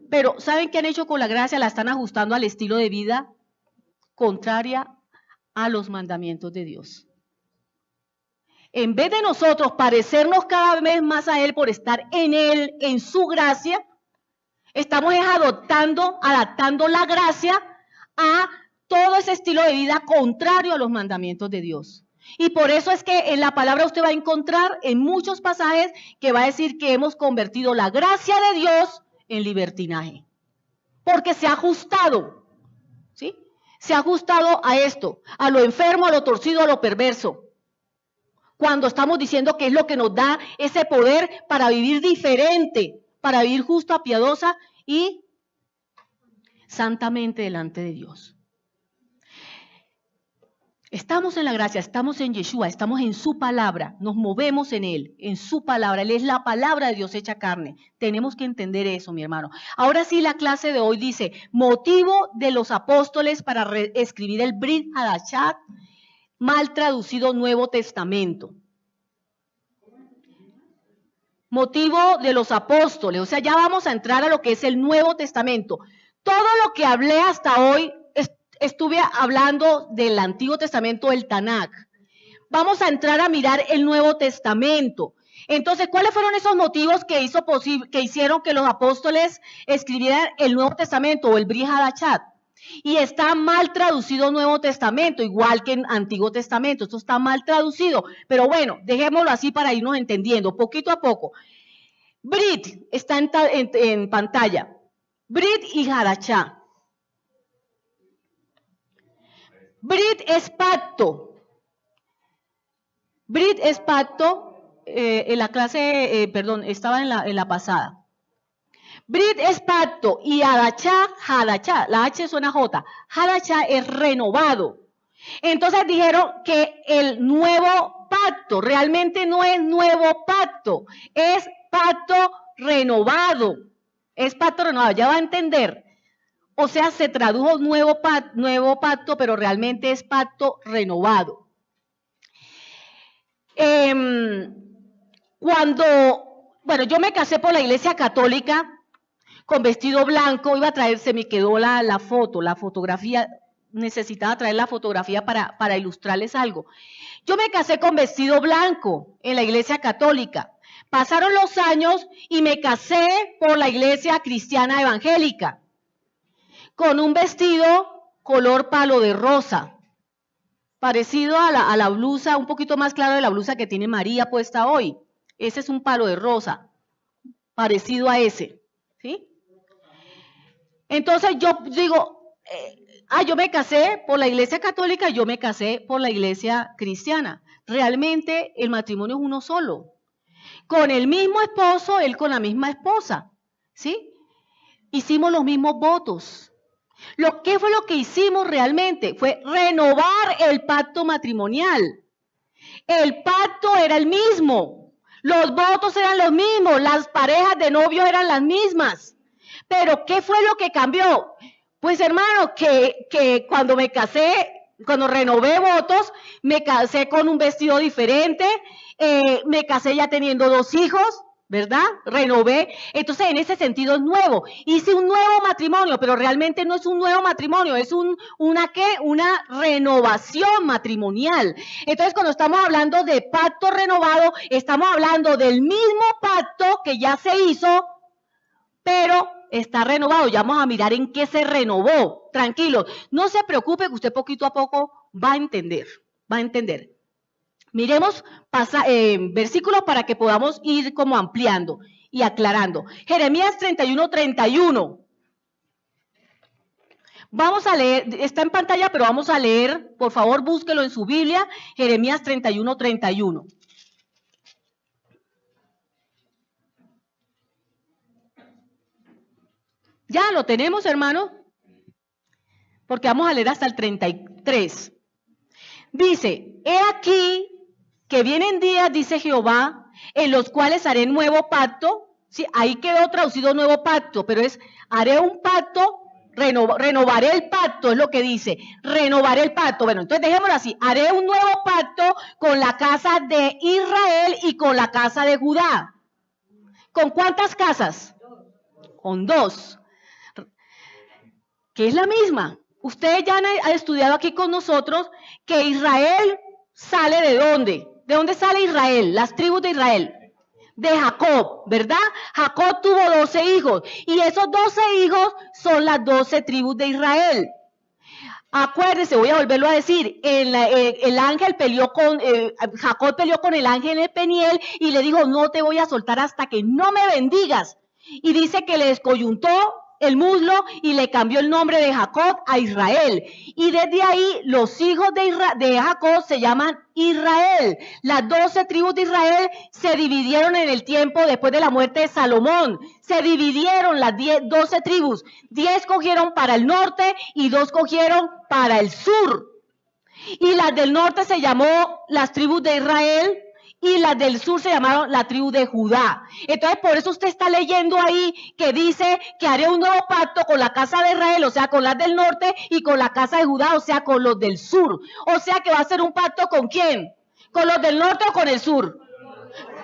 Pero ¿saben qué han hecho con la gracia? La están ajustando al estilo de vida contraria a los mandamientos de Dios. En vez de nosotros parecernos cada vez más a Él por estar en Él, en su gracia, estamos adaptando la gracia a todo ese estilo de vida contrario a los mandamientos de Dios. Y por eso es que en la palabra usted va a encontrar en muchos pasajes que va a decir que hemos convertido la gracia de Dios en libertinaje. Porque se ha ajustado, ¿sí? Se ha ajustado a esto, a lo enfermo, a lo torcido, a lo perverso. Cuando estamos diciendo que es lo que nos da ese poder para vivir diferente, para vivir justa, piadosa y santamente delante de Dios. Estamos en la gracia, estamos en Yeshua, estamos en su palabra, nos movemos en Él, en su palabra. Él es la palabra de Dios hecha carne. Tenemos que entender eso, mi hermano. Ahora sí, la clase de hoy dice, motivo de los apóstoles para escribir el Brit Hadashah, mal traducido Nuevo Testamento. Motivo de los apóstoles, o sea, ya vamos a entrar a lo que es el Nuevo Testamento. Todo lo que hablé hasta hoy, estuve hablando del Antiguo Testamento, el Tanakh. Vamos a entrar a mirar el Nuevo Testamento. Entonces, ¿cuáles fueron esos motivos que hicieron que los apóstoles escribieran el Nuevo Testamento o el Brit Hadashah? Y está mal traducido Nuevo Testamento, igual que en Antiguo Testamento. Esto está mal traducido. Pero bueno, dejémoslo así para irnos entendiendo, poquito a poco. Brit está en pantalla. Brit y Hadashah. Brit es pacto. Brit es pacto. En la clase, estaba en la pasada. Brit es pacto y Hadashah, la H suena J, Hadashah es renovado. Entonces dijeron que el nuevo pacto realmente no es nuevo pacto, es pacto renovado. Es pacto renovado, ya va a entender. O sea, se tradujo nuevo pacto, pero realmente es pacto renovado. Yo me casé por la Iglesia Católica con vestido blanco, iba a traer, se me quedó la fotografía, necesitaba traer la fotografía para ilustrarles algo. Yo me casé con vestido blanco en la Iglesia Católica. Pasaron los años y me casé por la Iglesia Cristiana Evangélica, con un vestido color palo de rosa, parecido a la blusa, un poquito más claro de la blusa que tiene María puesta hoy. Ese es un palo de rosa, parecido a ese, ¿sí? Entonces yo digo, yo me casé por la Iglesia Católica, yo me casé por la Iglesia Cristiana. Realmente el matrimonio es uno solo. Con el mismo esposo, él con la misma esposa, ¿sí? Hicimos los mismos votos. ¿Qué fue lo que hicimos realmente? Fue renovar el pacto matrimonial. El pacto era el mismo, los votos eran los mismos, las parejas de novios eran las mismas. Pero ¿qué fue lo que cambió? Pues hermano, que cuando me casé, cuando renové votos, me casé con un vestido diferente, me casé ya teniendo 2 hijos, ¿verdad? Renové. Entonces, en ese sentido es nuevo. Hice un nuevo matrimonio, pero realmente no es un nuevo matrimonio, es una renovación matrimonial. Entonces, cuando estamos hablando de pacto renovado, estamos hablando del mismo pacto que ya se hizo, pero está renovado. Ya vamos a mirar en qué se renovó. Tranquilo, no se preocupe que usted poquito a poco va a entender, Miremos versículos para que podamos ir como ampliando y aclarando. Jeremías 31:31. Vamos a leer, está en pantalla, pero vamos a leer, por favor, búsquelo en su Biblia, Jeremías 31:31. ¿Ya lo tenemos, hermano? Porque vamos a leer hasta el 33. Dice, he aquí que vienen días, dice Jehová, en los cuales haré nuevo pacto. Sí, ahí quedó traducido nuevo pacto, pero es, haré un pacto, renovaré el pacto, es lo que dice, renovaré el pacto. Bueno, entonces dejémoslo así, haré un nuevo pacto con la casa de Israel y con la casa de Judá. ¿Con cuántas casas? Con dos, que es la misma. Ustedes ya han estudiado aquí con nosotros que Israel sale ¿de dónde? ¿De dónde sale Israel? Las tribus de Israel. De Jacob, ¿verdad? Jacob tuvo 12 hijos y esos 12 hijos son las 12 tribus de Israel. Acuérdense, voy a volverlo a decir, el ángel peleó con, Jacob peleó con el ángel en el Peniel y le dijo, no te voy a soltar hasta que no me bendigas. Y dice que le descoyuntó el muslo y le cambió el nombre de Jacob a Israel. Y desde ahí los hijos de Jacob se llaman Israel. Las 12 tribus de Israel se dividieron en el tiempo después de la muerte de Salomón. Se dividieron las 12 tribus. 10 cogieron para el norte y 2 cogieron para el sur. Y las del norte se llamó las tribus de Israel y las del sur se llamaron la tribu de Judá. Entonces, por eso usted está leyendo ahí que dice que haré un nuevo pacto con la casa de Israel, o sea, con las del norte, y con la casa de Judá, o sea, con los del sur. O sea, que va a ser un pacto ¿con quién? ¿Con los del norte o con el sur?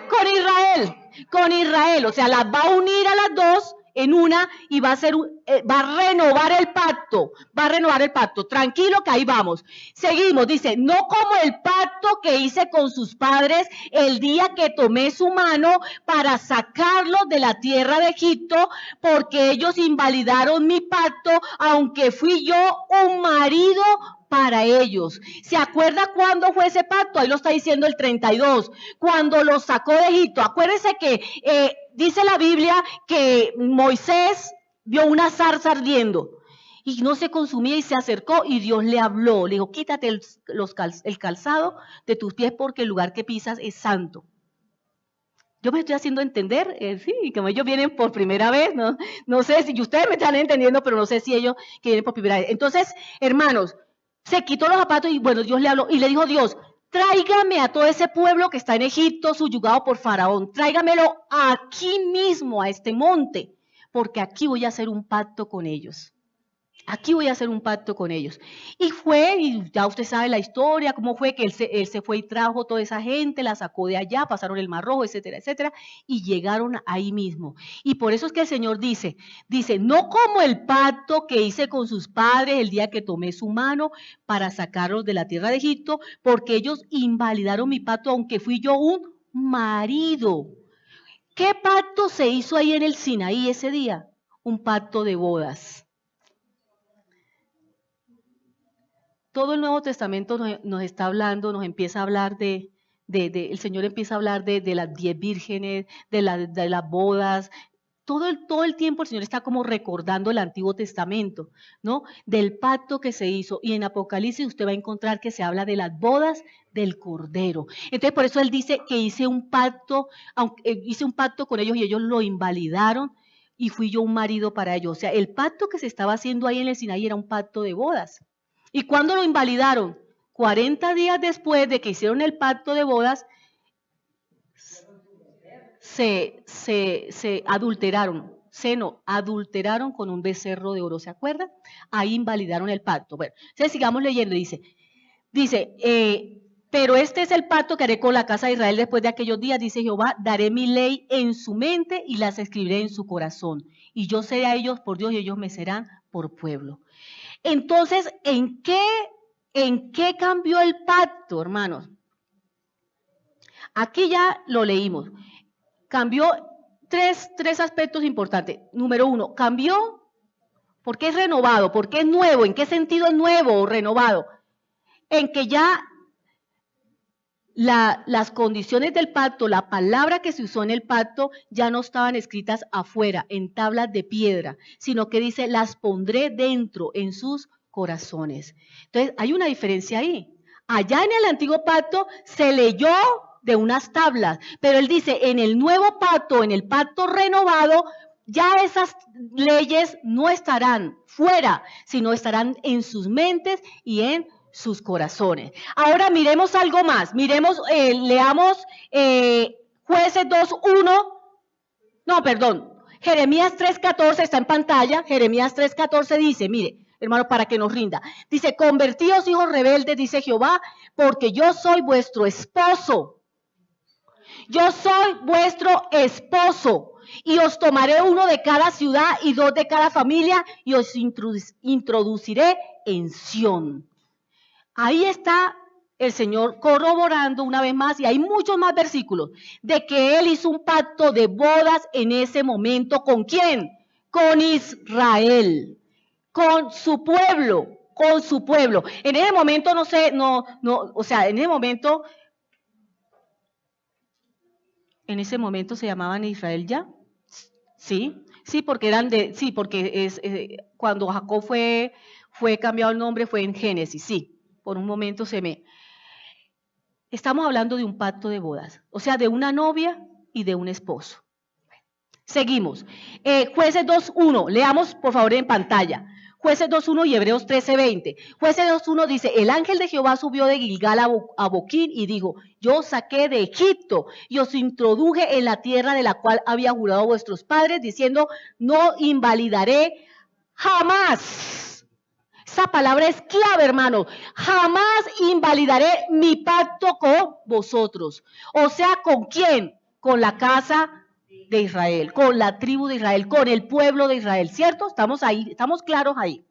Con Israel. Con Israel, o sea, las va a unir a las dos en una y va a renovar el pacto, tranquilo que ahí vamos. Seguimos, dice, no como el pacto que hice con sus padres el día que tomé su mano para sacarlos de la tierra de Egipto, porque ellos invalidaron mi pacto, aunque fui yo un marido para ellos. ¿Se acuerda cuándo fue ese pacto? Ahí lo está diciendo el 32, cuando los sacó de Egipto. Acuérdense que dice la Biblia que Moisés vio una zarza ardiendo y no se consumía y se acercó y Dios le habló, le dijo, quítate el calzado de tus pies porque el lugar que pisas es santo. Yo me estoy haciendo entender, sí, como ellos vienen por primera vez, no sé si ustedes me están entendiendo, pero no sé si ellos que vienen por primera vez. Entonces, hermanos, se quitó los zapatos y bueno, Dios le habló y le dijo Dios, tráigame a todo ese pueblo que está en Egipto, subyugado por Faraón, tráigamelo aquí mismo, a este monte, porque aquí voy a hacer un pacto con ellos. Aquí voy a hacer un pacto con ellos. Y fue, y ya usted sabe la historia, cómo fue que él se fue y trajo toda esa gente, la sacó de allá, pasaron el Mar Rojo, etcétera, etcétera, y llegaron ahí mismo. Y por eso es que el Señor dice, no como el pacto que hice con sus padres el día que tomé su mano para sacarlos de la tierra de Egipto, porque ellos invalidaron mi pacto, aunque fui yo un marido. ¿Qué pacto se hizo ahí en el Sinaí ese día? Un pacto de bodas. Todo el Nuevo Testamento nos está hablando, nos empieza a hablar el Señor empieza a hablar de las 10 vírgenes, de las bodas. Todo el tiempo el Señor está como recordando el Antiguo Testamento, ¿no? Del pacto que se hizo. Y en Apocalipsis usted va a encontrar que se habla de las bodas del Cordero. Entonces, por eso Él dice que hice un pacto con ellos y ellos lo invalidaron y fui yo un marido para ellos. O sea, el pacto que se estaba haciendo ahí en el Sinaí era un pacto de bodas. ¿Y cuándo lo invalidaron? 40 días después de que hicieron el pacto de bodas, se adulteraron, adulteraron con un becerro de oro, ¿se acuerdan? Ahí invalidaron el pacto. Bueno, entonces sigamos leyendo, dice, pero este es el pacto que haré con la casa de Israel después de aquellos días, dice Jehová, daré mi ley en su mente y las escribiré en su corazón. Y yo seré a ellos por Dios y ellos me serán por pueblo. Entonces, ¿en qué cambió el pacto, hermanos? Aquí ya lo leímos. Cambió tres aspectos importantes. Número 1, cambió porque es renovado, porque es nuevo. ¿En qué sentido es nuevo o renovado? En que ya las condiciones del pacto, la palabra que se usó en el pacto, ya no estaban escritas afuera, en tablas de piedra, sino que dice, las pondré dentro, en sus corazones. Entonces, hay una diferencia ahí. Allá en el antiguo pacto se leyó de unas tablas, pero él dice, en el nuevo pacto, en el pacto renovado, ya esas leyes no estarán fuera, sino estarán en sus mentes y en sus corazones. Ahora miremos algo más, leamos Jueces 2:1, no, perdón, Jeremías 3:14 está en pantalla. Jeremías 3:14 dice, mire, hermano, para que nos rinda, dice, convertíos hijos rebeldes, dice Jehová, porque yo soy vuestro esposo. Yo soy vuestro esposo, y os tomaré uno de cada ciudad y dos de cada familia, y os introduciré en Sión. Ahí está el Señor corroborando una vez más, y hay muchos más versículos, de que Él hizo un pacto de bodas en ese momento. ¿Con quién? Con Israel, con su pueblo, con su pueblo. En ese momento en ese momento se llamaban Israel ya, sí, porque cuando Jacob fue cambiado el nombre, fue en Génesis, sí, por un momento estamos hablando de un pacto de bodas, o sea, de una novia y de un esposo. Seguimos, Jueces 2:1, leamos por favor en pantalla. Jueces 2:1 y Hebreos 13:20. Jueces 2:1 dice, el ángel de Jehová subió de Gilgal a Boquín y dijo, yo os saqué de Egipto y os introduje en la tierra de la cual había jurado a vuestros padres, diciendo, no invalidaré jamás. Esa palabra es clave, hermano. Jamás invalidaré mi pacto con vosotros. O sea, ¿con quién? Con la casa de Israel, con la tribu de Israel, con el pueblo de Israel, ¿cierto? Estamos ahí, estamos claros ahí.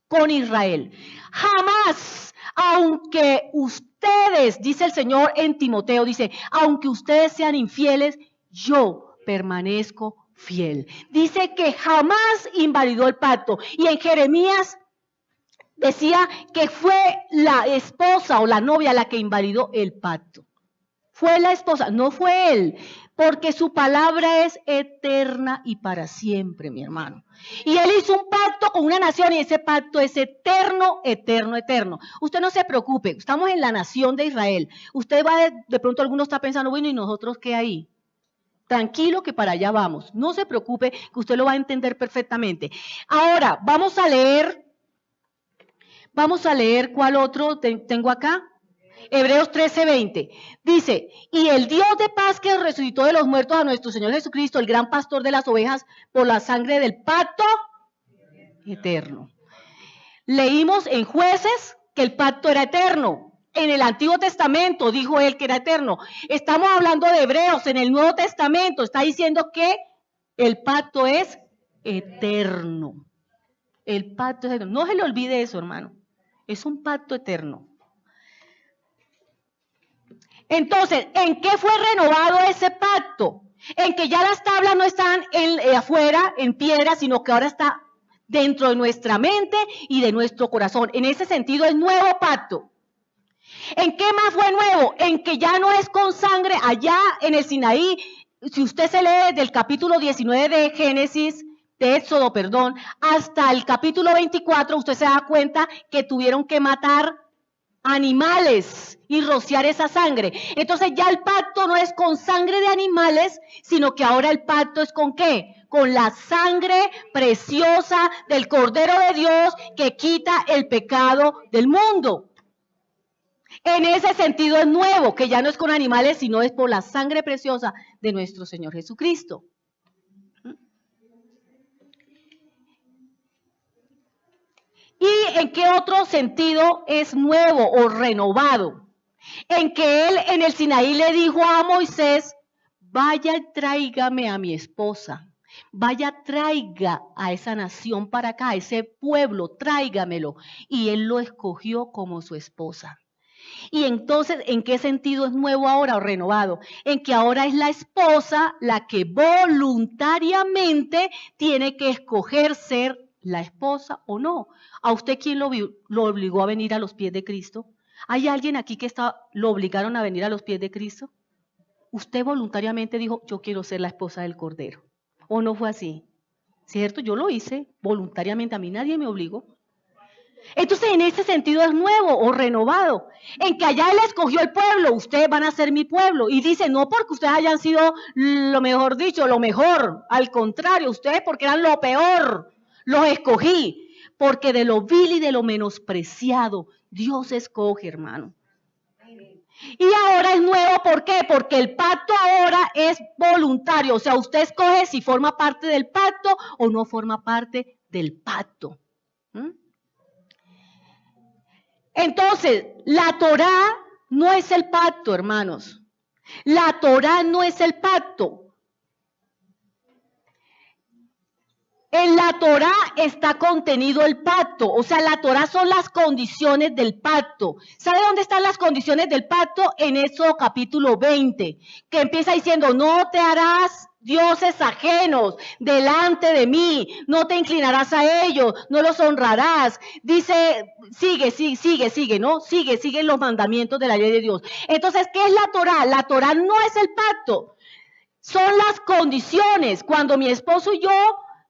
Con Israel. Jamás, aunque ustedes, dice el Señor en Timoteo, dice, aunque ustedes sean infieles, yo permanezco fiel. Dice que jamás invalidó el pacto. Y en Jeremías decía que fue la esposa o la novia la que invalidó el pacto. Fue la esposa, no fue él, porque su palabra es eterna y para siempre, mi hermano. Y él hizo un pacto con una nación y ese pacto es eterno, eterno, eterno. Usted no se preocupe, estamos en la nación de Israel. Usted va, de pronto alguno está pensando, bueno, ¿y nosotros qué hay? Tranquilo que para allá vamos. No se preocupe, que usted lo va a entender perfectamente. Ahora, vamos a leer ¿cuál otro tengo acá? Hebreos 13:20. Dice, y el Dios de paz que resucitó de los muertos a nuestro Señor Jesucristo, el gran pastor de las ovejas, por la sangre del pacto eterno. Leímos en Jueces que el pacto era eterno. En el Antiguo Testamento dijo él que era eterno. Estamos hablando de Hebreos, en el Nuevo Testamento está diciendo que el pacto es eterno. El pacto es eterno. No se le olvide eso, hermano. Es un pacto eterno. Entonces, ¿en qué fue renovado ese pacto? En que ya las tablas no están afuera, en piedra, sino que ahora está dentro de nuestra mente y de nuestro corazón. En ese sentido, el nuevo pacto. ¿En qué más fue nuevo? En que ya no es con sangre allá en el Sinaí. Si usted se lee desde el capítulo 19 de Génesis, de Éxodo, perdón, hasta el capítulo 24, usted se da cuenta que tuvieron que matar animales y rociar esa sangre. Entonces ya el pacto no es con sangre de animales, sino que ahora el pacto es ¿con qué? Con la sangre preciosa del Cordero de Dios que quita el pecado del mundo. En ese sentido es nuevo, que ya no es con animales, sino es por la sangre preciosa de nuestro Señor Jesucristo. ¿Y en qué otro sentido es nuevo o renovado? En que él en el Sinaí le dijo a Moisés, vaya y tráigame a mi esposa, vaya traiga a esa nación para acá, a ese pueblo, tráigamelo. Y él lo escogió como su esposa. Y entonces, ¿en qué sentido es nuevo ahora o renovado? En que ahora es la esposa la que voluntariamente tiene que escoger ser la esposa o no. ¿A usted quién lo obligó a venir a los pies de Cristo? ¿Hay alguien aquí que lo obligaron a venir a los pies de Cristo? Usted voluntariamente dijo, yo quiero ser la esposa del Cordero. ¿O no fue así? ¿Cierto? Yo lo hice voluntariamente, a mí nadie me obligó. Entonces, en ese sentido es nuevo o renovado, en que allá Él escogió el pueblo, ustedes van a ser mi pueblo, y dice, no porque ustedes hayan sido, lo mejor dicho, lo mejor, al contrario, ustedes porque eran lo peor, los escogí, porque de lo vil y de lo menospreciado, Dios escoge, hermano. Y ahora es nuevo, ¿por qué? Porque el pacto ahora es voluntario, o sea, usted escoge si forma parte del pacto o no forma parte del pacto. Entonces, la Torá no es el pacto, hermanos. La Torá no es el pacto. En la Torá está contenido el pacto, o sea, la Torá son las condiciones del pacto. ¿Sabe dónde están las condiciones del pacto? En Éxodo capítulo 20, que empieza diciendo, no te harás dioses ajenos delante de mí, no te inclinarás a ellos, no los honrarás. Dice, sigue, ¿no? Sigue los mandamientos de la ley de Dios. Entonces, ¿qué es la Torá? La Torá no es el pacto, son las condiciones. Cuando mi esposo y yo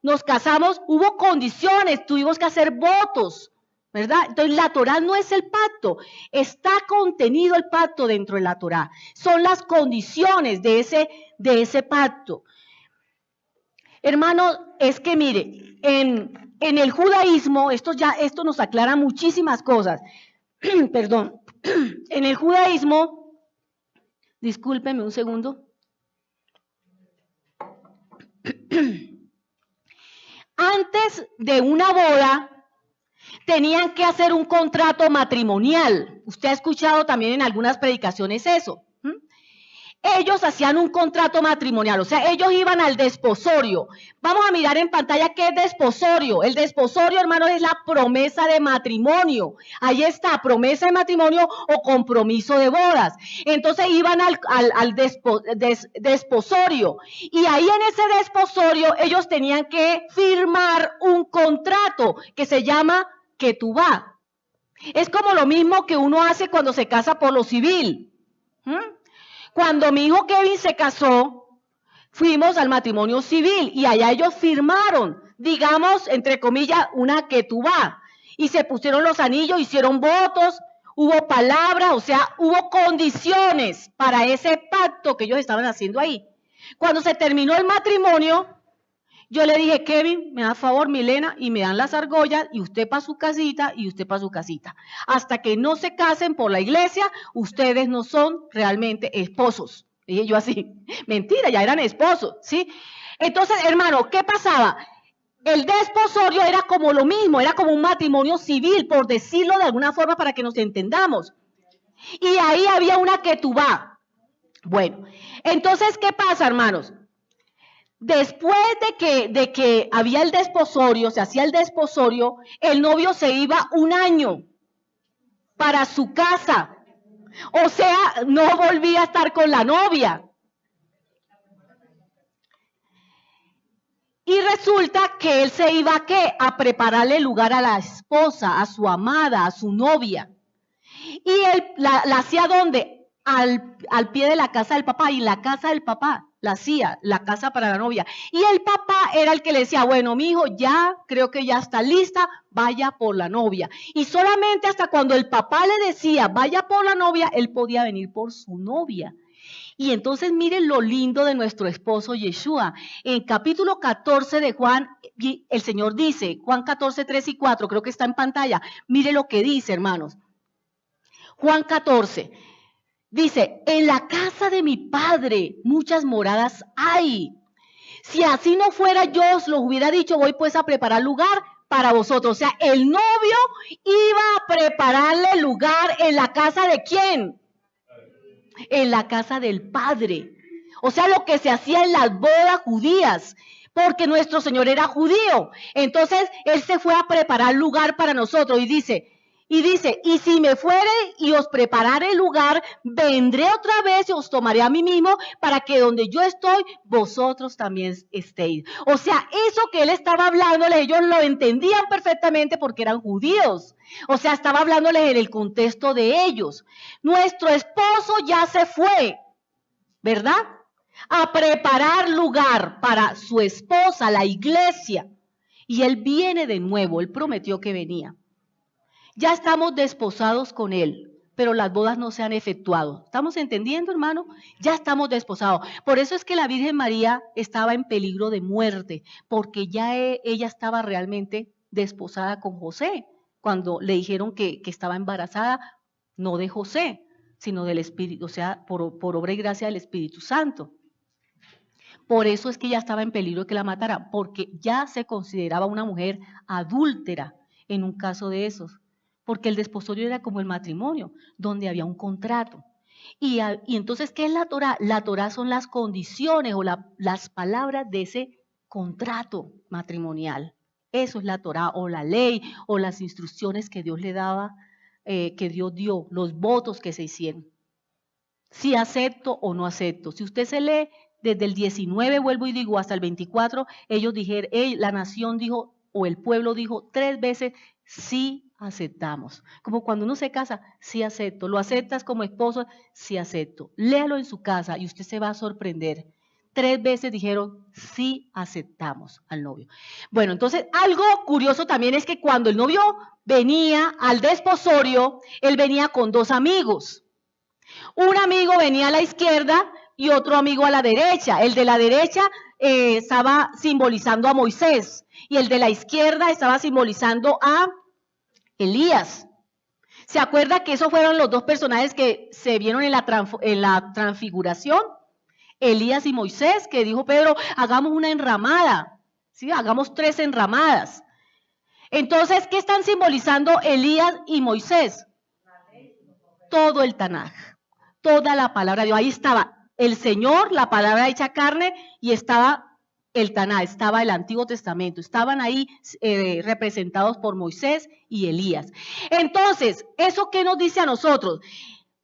nos casamos, hubo condiciones, tuvimos que hacer votos, ¿verdad? Entonces la Torá no es el pacto, está contenido el pacto dentro de la Torá, son las condiciones de ese pacto. Hermano, es que mire, en el judaísmo, esto nos aclara muchísimas cosas, perdón, en el judaísmo, discúlpeme un segundo. Antes de una boda, tenían que hacer un contrato matrimonial. Usted ha escuchado también en algunas predicaciones eso. Ellos hacían un contrato matrimonial, o sea, ellos iban al desposorio. Vamos a mirar en pantalla qué es desposorio. El desposorio, hermano, es la promesa de matrimonio. Ahí está, promesa de matrimonio o compromiso de bodas. Entonces iban al desposorio y ahí en ese desposorio ellos tenían que firmar un contrato que se llama ketubá. Es como lo mismo que uno hace cuando se casa por lo civil. Cuando mi hijo Kevin se casó, fuimos al matrimonio civil y allá ellos firmaron, digamos, entre comillas, una ketubá. Y se pusieron los anillos, hicieron votos, hubo palabras, o sea, hubo condiciones para ese pacto que ellos estaban haciendo ahí. Cuando se terminó el matrimonio, yo le dije, Kevin, me da favor, Milena, y me dan las argollas, y usted para su casita, y usted para su casita. Hasta que no se casen por la iglesia, ustedes no son realmente esposos. Dije yo así, mentira, ya eran esposos, ¿sí? Entonces, hermano, ¿qué pasaba? El desposorio era como lo mismo, era como un matrimonio civil, por decirlo de alguna forma para que nos entendamos. Y ahí había una ketubá. Bueno, entonces, ¿qué pasa, hermanos? Después de que había el desposorio, se hacía el desposorio, el novio se iba un año para su casa. O sea, no volvía a estar con la novia. Y resulta que él se iba a prepararle lugar a la esposa, a su amada, a su novia. Y él la hacía ¿dónde? Al pie de la casa del papá, y la casa del papá la hacía, la casa para la novia. Y el papá era el que le decía, bueno, mi hijo, ya creo que ya está lista, vaya por la novia. Y solamente hasta cuando el papá le decía, vaya por la novia, él podía venir por su novia. Y entonces miren lo lindo de nuestro esposo Yeshua. En capítulo 14 de Juan, el Señor dice, Juan 14, 3 y 4, creo que está en pantalla. Mire lo que dice, hermanos. Juan 14. Dice, en la casa de mi Padre muchas moradas hay. Si así no fuera, yo os lo hubiera dicho, voy pues a preparar lugar para vosotros. O sea, el novio iba a prepararle lugar en la casa de ¿quién? En la casa del Padre. O sea, lo que se hacía en las bodas judías, porque nuestro Señor era judío. Entonces, Él se fue a preparar lugar para nosotros y dice, Y dice, y si me fuere y os preparare el lugar, vendré otra vez y os tomaré a mí mismo para que donde yo estoy, vosotros también estéis. O sea, eso que él estaba hablándoles, ellos lo entendían perfectamente porque eran judíos. O sea, estaba hablándoles en el contexto de ellos. Nuestro esposo ya se fue, ¿verdad? A preparar lugar para su esposa, la iglesia. Y él viene de nuevo, él prometió que venía. Ya estamos desposados con él, pero las bodas no se han efectuado. ¿Estamos entendiendo, hermano? Ya estamos desposados. Por eso es que la Virgen María estaba en peligro de muerte, porque ya ella estaba realmente desposada con José, cuando le dijeron que estaba embarazada, no de José, sino del Espíritu, o sea, por obra y gracia del Espíritu Santo. Por eso es que ella estaba en peligro de que la matara, porque ya se consideraba una mujer adúltera en un caso de esos. Porque el desposorio era como el matrimonio, donde había un contrato. Y entonces, ¿qué es la Torá? La Torá son las condiciones o las palabras de ese contrato matrimonial. Eso es la Torá o la ley o las instrucciones que Dios le daba, que Dios dio, los votos que se hicieron. Si acepto o no acepto. Si usted se lee desde el 19, vuelvo y digo, hasta el 24, ellos dijeron, la nación dijo, o el pueblo dijo 3 veces, sí aceptamos. Como cuando uno se casa, sí acepto. Lo aceptas como esposo, sí acepto. Léalo en su casa y usted se va a sorprender. 3 veces dijeron, sí aceptamos al novio. Bueno, entonces algo curioso también es que cuando el novio venía al desposorio, él venía con 2 amigos. Un amigo venía a la izquierda y otro amigo a la derecha. El de la derecha estaba simbolizando a Moisés y el de la izquierda estaba simbolizando a Elías. ¿Se acuerda que esos fueron los 2 personajes que se vieron en la transfiguración? Elías y Moisés, que dijo Pedro, hagamos una enramada, ¿sí? Hagamos 3 enramadas. Entonces, ¿qué están simbolizando Elías y Moisés? Todo el Tanaj, toda la palabra de Dios. Ahí estaba el Señor, la palabra hecha carne, y estaba el Taná, estaba el Antiguo Testamento, estaban ahí representados por Moisés y Elías. Entonces, ¿eso qué nos dice a nosotros?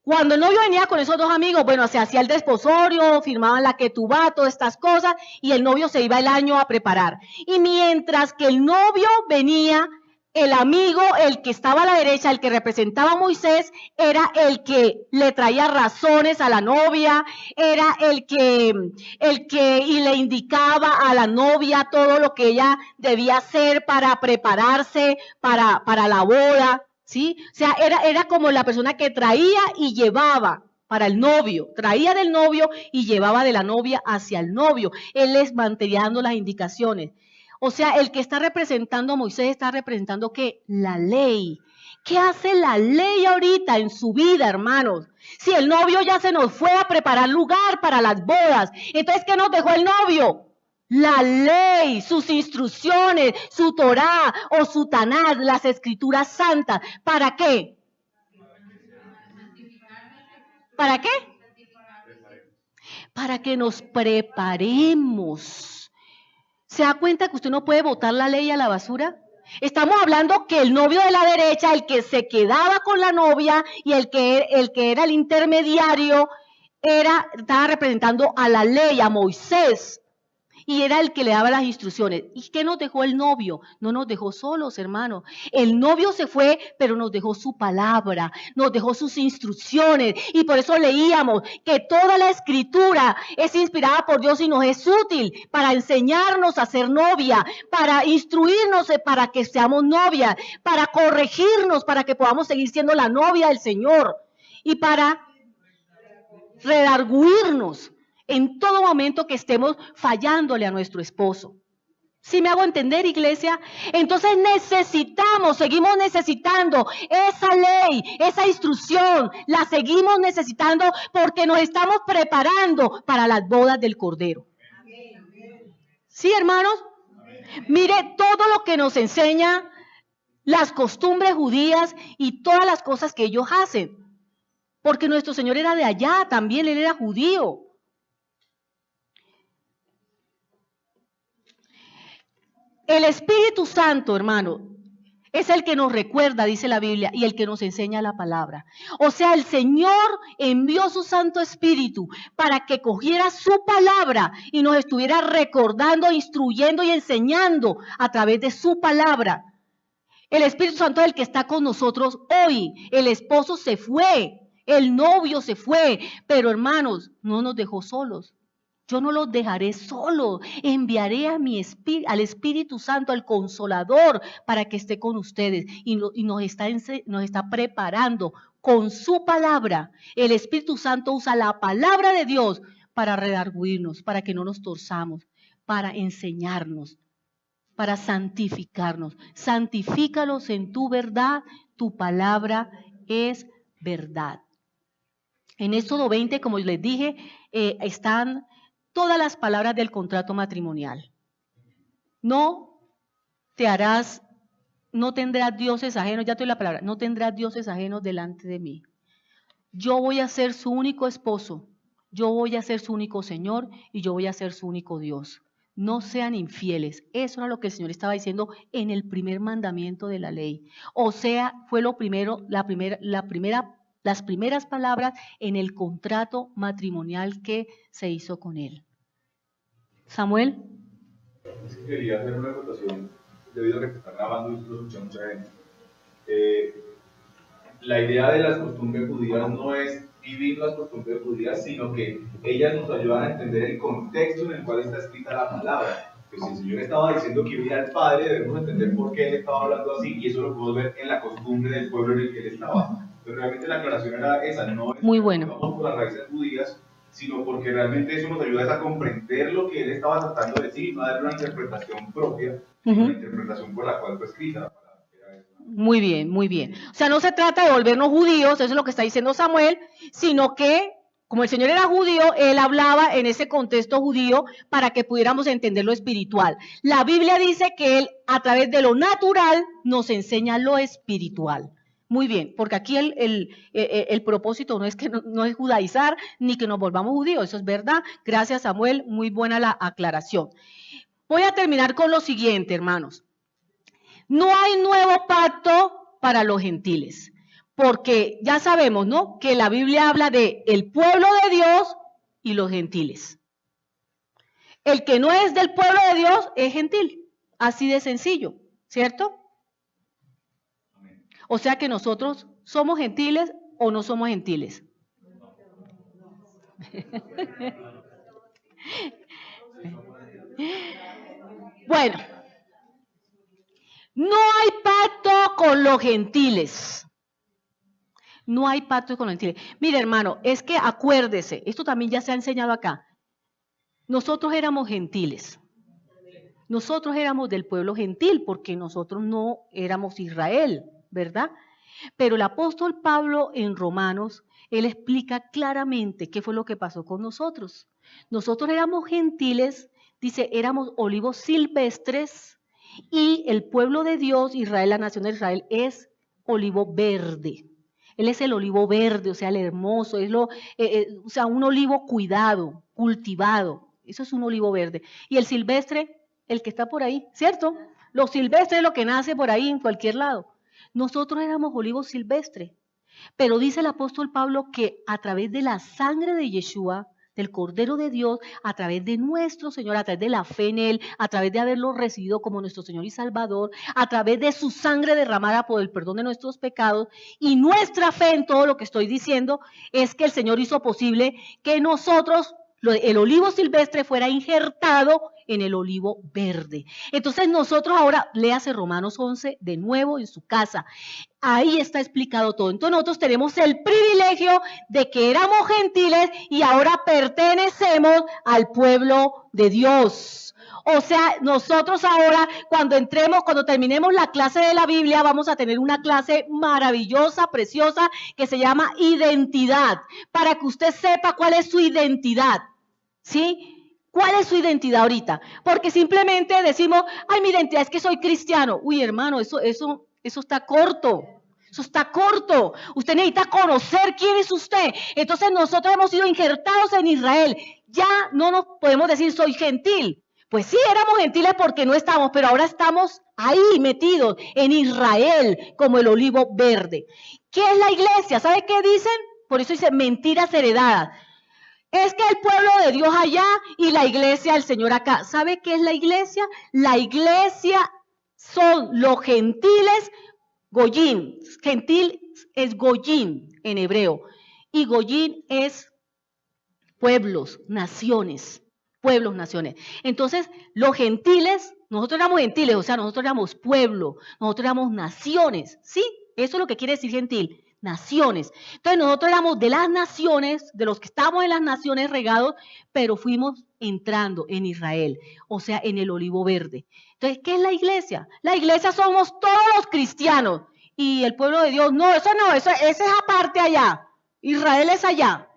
Cuando el novio venía con esos 2 amigos, bueno, se hacía el desposorio, firmaban la ketubá, todas estas cosas, y el novio se iba el año a preparar. Y mientras que el novio venía, el amigo, el que estaba a la derecha, el que representaba a Moisés, era el que le traía razones a la novia, era el que y le indicaba a la novia todo lo que ella debía hacer para prepararse para la boda, ¿sí? O sea, era como la persona que traía y llevaba para el novio, traía del novio y llevaba de la novia hacia el novio. Él les mantenía dando las indicaciones. O sea, el que está representando a Moisés está representando ¿qué? La ley. ¿Qué hace la ley ahorita en su vida, hermanos? Si el novio ya se nos fue a preparar lugar para las bodas, entonces ¿qué nos dejó el novio? La ley, sus instrucciones, su Torá o su Tanaj, las escrituras santas. ¿Para qué? ¿Para qué? Para que nos preparemos. ¿Se da cuenta que usted no puede botar la ley a la basura? Estamos hablando que el novio de la derecha, el que se quedaba con la novia y el que era el intermediario, estaba representando a la ley, a Moisés. Y era el que le daba las instrucciones. ¿Y qué nos dejó el novio? No nos dejó solos, hermano. El novio se fue, pero nos dejó su palabra, nos dejó sus instrucciones. Y por eso leíamos que toda la escritura es inspirada por Dios y nos es útil para enseñarnos a ser novia, para instruirnos para que seamos novia, para corregirnos, para que podamos seguir siendo la novia del Señor y para redarguirnos en todo momento que estemos fallándole a nuestro esposo. ¿Sí me hago entender, iglesia? Entonces seguimos necesitando esa ley, esa instrucción, la seguimos necesitando porque nos estamos preparando para las bodas del Cordero. ¿Sí, hermanos? Mire todo lo que nos enseña las costumbres judías y todas las cosas que ellos hacen. Porque nuestro Señor era de allá también, Él era judío. El Espíritu Santo, hermano, Es el que nos recuerda, dice la Biblia, y el que nos enseña la palabra. O sea, el Señor envió su Santo Espíritu para que cogiera su palabra y nos estuviera recordando, instruyendo y enseñando a través de su palabra. El Espíritu Santo es el que está con nosotros hoy. El esposo se fue, el novio se fue, pero hermanos, no nos dejó solos. Yo no los dejaré solos, enviaré a al Espíritu Santo, al Consolador, para que esté con ustedes y nos está preparando con su palabra. El Espíritu Santo usa la palabra de Dios para redarguirnos, para que no nos torzamos, para enseñarnos, para santificarnos. Santifícalos en tu verdad, tu palabra es verdad. En Éxodo 20, como les dije, están todas las palabras del contrato matrimonial. No tendrás dioses ajenos, ya te doy la palabra, no tendrás dioses ajenos delante de mí. Yo voy a ser su único esposo, yo voy a ser su único Señor y yo voy a ser su único Dios. No sean infieles. Eso era lo que el Señor estaba diciendo en el primer mandamiento de la ley. O sea, fue lo primero, las primeras palabras en el contrato matrimonial que se hizo con él. Samuel. Es que quería hacer una acotación debido a que te están grabando y lo escucha mucha gente. La idea de las costumbres judías no es vivir las costumbres judías, sino que ellas nos ayudan a entender el contexto en el cual está escrita la palabra. Pues si el Señor estaba diciendo que iba al Padre, debemos entender por qué Él estaba hablando así, y eso lo podemos ver en la costumbre del pueblo en el que Él estaba. Pero realmente la aclaración era esa, no es muy bueno. Vamos por las raíces judías, sino porque realmente eso nos ayuda a comprender lo que Él estaba tratando de decir, no a darle una interpretación propia, una interpretación por la cual fue escrita la palabra. Muy bien, muy bien. O sea, no se trata de volvernos judíos, eso es lo que está diciendo Samuel, sino que, como el Señor era judío, Él hablaba en ese contexto judío para que pudiéramos entender lo espiritual. La Biblia dice que Él, a través de lo natural, nos enseña lo espiritual. Muy bien, porque aquí el propósito no es que no es judaizar, ni que nos volvamos judíos, eso es verdad. Gracias, Samuel, muy buena la aclaración. Voy a terminar con lo siguiente, hermanos. No hay nuevo pacto para los gentiles, porque ya sabemos, ¿no?, que la Biblia habla de el pueblo de Dios y los gentiles. El que no es del pueblo de Dios es gentil, así de sencillo, ¿cierto? O sea que nosotros somos gentiles o no somos gentiles. Bueno. No hay pacto con los gentiles. No hay pacto con los gentiles. Mire, hermano, es que acuérdese, esto también ya se ha enseñado acá. Nosotros éramos gentiles. Nosotros éramos del pueblo gentil porque nosotros no éramos Israel, ¿verdad? Pero el apóstol Pablo en Romanos, él explica claramente qué fue lo que pasó con nosotros. Nosotros éramos gentiles, dice, éramos olivos silvestres. Y el pueblo de Dios, Israel, la nación de Israel, es olivo verde. Él es el olivo verde, o sea, el hermoso, es o sea, un olivo cuidado, cultivado. Eso es un olivo verde. Y el silvestre, el que está por ahí, ¿cierto? Lo silvestre es lo que nace por ahí en cualquier lado. Nosotros éramos olivos silvestres. Pero dice el apóstol Pablo que a través de la sangre de Yeshua, del Cordero de Dios, a través de nuestro Señor, a través de la fe en Él, a través de haberlo recibido como nuestro Señor y Salvador, a través de su sangre derramada por el perdón de nuestros pecados y nuestra fe en todo lo que estoy diciendo, es que el Señor hizo posible que nosotros, el olivo silvestre, fuera injertado en el olivo verde. Entonces nosotros ahora, léase Romanos 11 de nuevo en su casa. Ahí está explicado todo. Entonces nosotros tenemos el privilegio de que éramos gentiles y ahora pertenecemos al pueblo de Dios. O sea, nosotros ahora cuando terminemos la clase de la Biblia, vamos a tener una clase maravillosa, preciosa, que se llama identidad, para que usted sepa cuál es su identidad, ¿sí? ¿Cuál es su identidad ahorita? Porque simplemente decimos, ay, mi identidad es que soy cristiano. Uy, hermano, eso está corto. Eso está corto. Usted necesita conocer quién es usted. Entonces nosotros hemos sido injertados en Israel. Ya no nos podemos decir soy gentil, Pues sí, éramos gentiles porque no estábamos, pero ahora estamos ahí metidos en Israel como el olivo verde. ¿Qué es la iglesia? ¿Sabe qué dicen? Por eso dice mentiras heredadas. Es que el pueblo de Dios allá y la iglesia del Señor acá. ¿Sabe qué es la iglesia? La iglesia son los gentiles, goyín. Gentil es goyín en hebreo. Y goyín es pueblos, naciones. Pueblos, naciones. Entonces, los gentiles, nosotros éramos gentiles, o sea, nosotros éramos pueblo, nosotros éramos naciones. ¿Sí? Eso es lo que quiere decir gentil. Naciones. Entonces nosotros éramos de las naciones, de los que estamos en las naciones regados, pero fuimos entrando en Israel, o sea, en el olivo verde. Entonces, ¿qué es la iglesia? La iglesia somos todos los cristianos y el pueblo de Dios, no, ese es aparte allá. Israel es allá.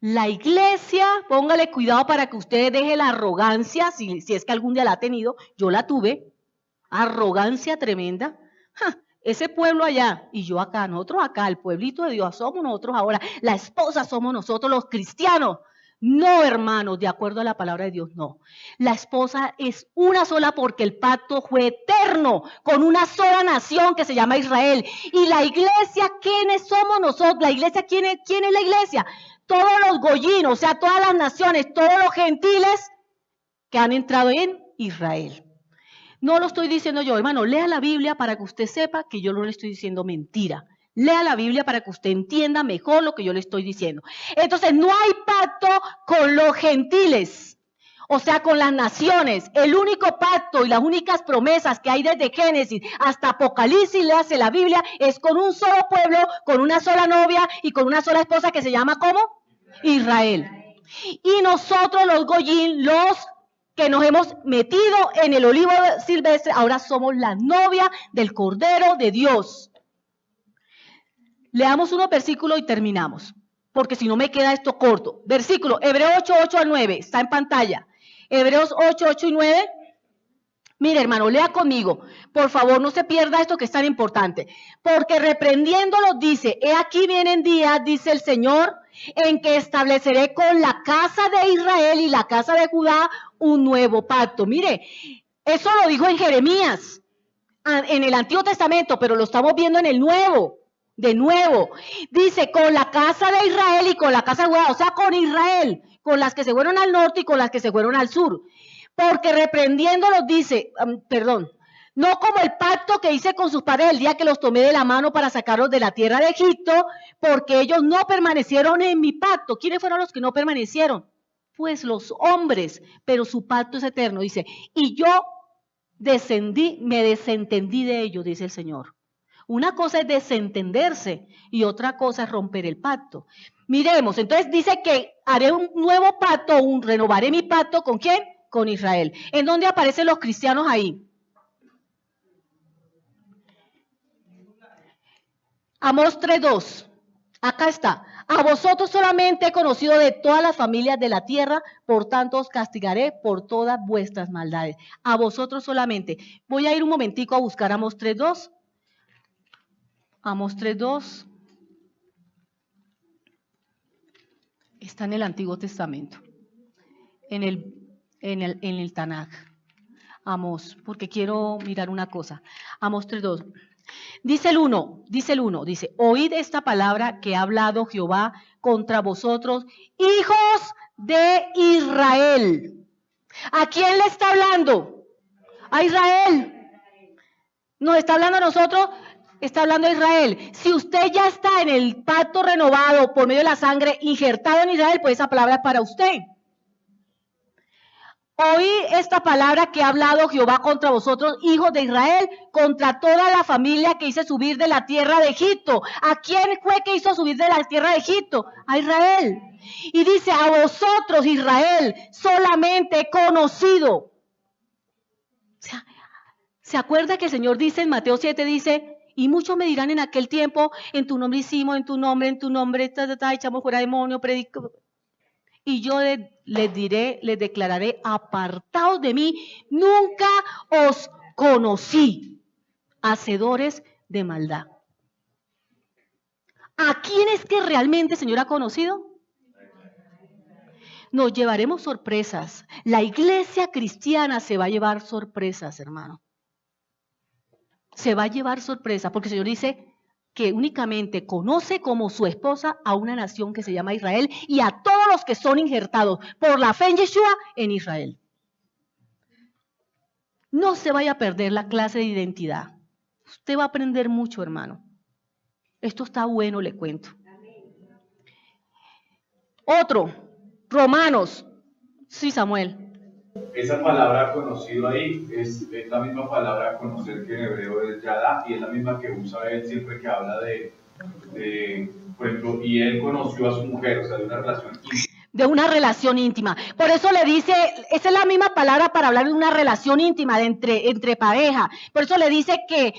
La iglesia, póngale cuidado para que usted deje la arrogancia, si es que algún día la ha tenido, yo la tuve, arrogancia tremenda. Ese pueblo allá y yo acá, nosotros acá, el pueblito de Dios somos nosotros ahora, la esposa somos nosotros los cristianos. No, hermanos, de acuerdo a la palabra de Dios, no. La esposa es una sola porque el pacto fue eterno con una sola nación que se llama Israel. Y la iglesia, ¿quiénes somos nosotros? La iglesia, ¿quién es la iglesia? Todos los goyinos, o sea, todas las naciones, todos los gentiles que han entrado en Israel. No lo estoy diciendo yo, hermano, lea la Biblia para que usted sepa que yo no le estoy diciendo mentira. Lea la Biblia para que usted entienda mejor lo que yo le estoy diciendo. Entonces, no hay pacto con los gentiles, o sea, con las naciones. El único pacto y las únicas promesas que hay desde Génesis hasta Apocalipsis, léase la Biblia, es con un solo pueblo, con una sola novia y con una sola esposa que se llama ¿cómo? Israel. Y nosotros los goyín, los que nos hemos metido en el olivo silvestre, ahora somos la novia del Cordero de Dios. Leamos unos versículos y terminamos, porque si no me queda esto corto. Versículo, Hebreos 8, 8 al 9, está en pantalla. Hebreos 8, 8 y 9. Mire, hermano, lea conmigo. Por favor, no se pierda esto que es tan importante. Porque reprendiéndolos dice, he aquí vienen días, dice el Señor, en que estableceré con la casa de Israel y la casa de Judá un nuevo pacto. Mire, eso lo dijo en Jeremías, en el Antiguo Testamento, pero lo estamos viendo en el Nuevo. De nuevo, dice con la casa de Israel y con la casa de Judá, o sea, con Israel, con las que se fueron al norte y con las que se fueron al sur. Porque reprendiéndolos dice, no como el pacto que hice con sus padres el día que los tomé de la mano para sacarlos de la tierra de Egipto, porque ellos no permanecieron en mi pacto. ¿Quiénes fueron los que no permanecieron? Pues los hombres, pero su pacto es eterno. Dice, y yo me desentendí de ellos, dice el Señor. Una cosa es desentenderse y otra cosa es romper el pacto. Miremos, entonces dice que haré un nuevo pacto, renovaré mi pacto, ¿con quién? Con Israel. ¿En dónde aparecen los cristianos ahí? Amós 3:2. Acá está. A vosotros solamente he conocido de todas las familias de la tierra, por tanto os castigaré por todas vuestras maldades. A vosotros solamente. Voy a ir un momentico a buscar Amós 3:2. Amós 3:2. Está en el Antiguo Testamento. En el Tanaj. Amós, porque quiero mirar una cosa. Amós 3:2. Dice el 1, dice, oíd esta palabra que ha hablado Jehová contra vosotros, hijos de Israel. ¿A quién le está hablando? A Israel. ¿Nos está hablando a nosotros? Está hablando a Israel. Si usted ya está en el pacto renovado por medio de la sangre, injertado en Israel, pues esa palabra es para usted. Oí esta palabra que ha hablado Jehová contra vosotros, hijos de Israel, contra toda la familia que hice subir de la tierra de Egipto. ¿A quién fue que hizo subir de la tierra de Egipto? A Israel. Y dice, a vosotros, Israel, solamente he conocido. O sea, ¿se acuerda que el Señor dice en Mateo 7, dice, y muchos me dirán en aquel tiempo, en tu nombre hicimos, en tu nombre, echamos fuera demonios, predicamos. Y yo les declararé, apartaos de mí, nunca os conocí, hacedores de maldad. ¿A quién es que realmente el Señor ha conocido? Nos llevaremos sorpresas. La iglesia cristiana se va a llevar sorpresas, hermano. Se va a llevar sorpresas, porque el Señor dice que únicamente conoce como su esposa a una nación que se llama Israel y a todos los que son injertados por la fe en Yeshua en Israel. No se vaya a perder la clase de identidad. Usted va a aprender mucho, hermano. Esto está bueno, le cuento. Otro, Romanos. Sí, Samuel. Esa palabra conocido ahí es la misma palabra conocer que en hebreo es yada, y es la misma que usa él siempre que habla de por ejemplo, y él conoció a su mujer, o sea, de una relación íntima. De una relación íntima. Por eso le dice, esa es la misma palabra para hablar de una relación íntima de entre pareja. Por eso le dice que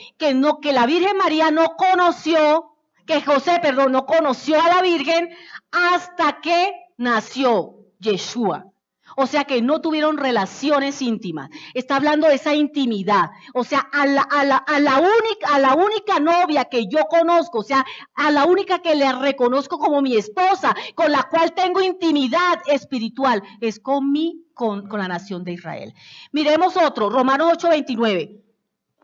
la Virgen María no conoció, que José, perdón, no conoció a la Virgen hasta que nació Yeshua. O sea que no tuvieron relaciones íntimas. Está hablando de esa intimidad. O sea, a la única novia que yo conozco, o sea, a la única que le reconozco como mi esposa, con la cual tengo intimidad espiritual, es con la nación de Israel. Miremos otro, Romanos 8:29.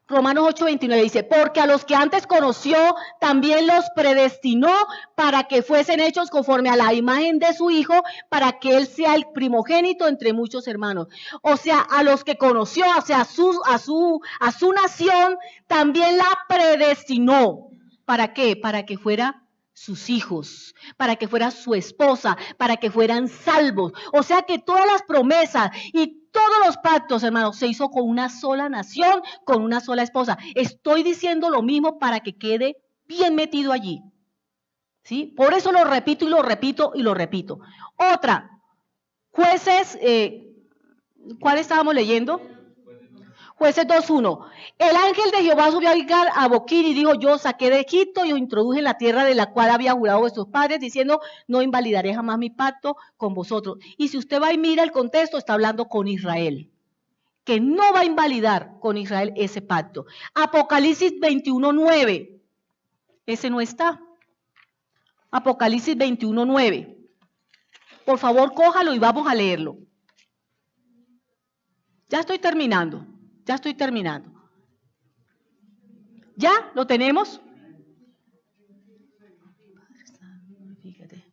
Romanos 8:29 dice, porque a los que antes conoció, también los predestinó para que fuesen hechos conforme a la imagen de su Hijo, para que Él sea el primogénito entre muchos hermanos. O sea, a los que conoció, o sea, a su nación, también la predestinó. ¿Para qué? Para que fuera sus hijos, para que fuera su esposa, para que fueran salvos. O sea que todas las promesas y todos los pactos, hermanos, se hizo con una sola nación, con una sola esposa. Estoy diciendo lo mismo para que quede bien metido allí. ¿Sí? Por eso lo repito y lo repito y lo repito. Otra, Jueces, ¿cuál estábamos leyendo? Jueces 2:1. El ángel de Jehová subió a Boquín y dijo, yo saqué de Egipto y os introduje en la tierra de la cual había jurado vuestros padres, diciendo, no invalidaré jamás mi pacto con vosotros. Y si usted va y mira el contexto, está hablando con Israel, que no va a invalidar con Israel ese pacto. Apocalipsis 21:9. Ese no está. Apocalipsis 21:9. Por favor, cójalo y vamos a leerlo. Ya estoy terminando. ¿Ya lo tenemos? Fíjate.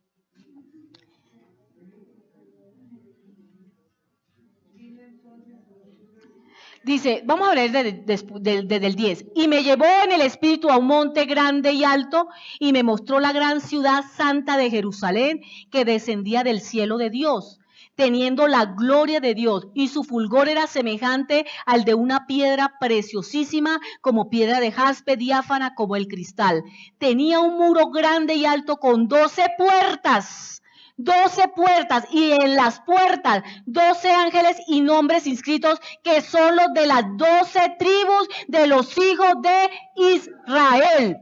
Dice, vamos a leer desde el 10. Y me llevó en el espíritu a un monte grande y alto y me mostró la gran ciudad santa de Jerusalén que descendía del cielo de Dios, teniendo la gloria de Dios, y su fulgor era semejante al de una piedra preciosísima, como piedra de jaspe, diáfana como el cristal. Tenía un muro grande y alto con 12 puertas. 12 puertas, y en las puertas 12 ángeles y nombres inscritos, que son los de las 12 tribus de los hijos de Israel.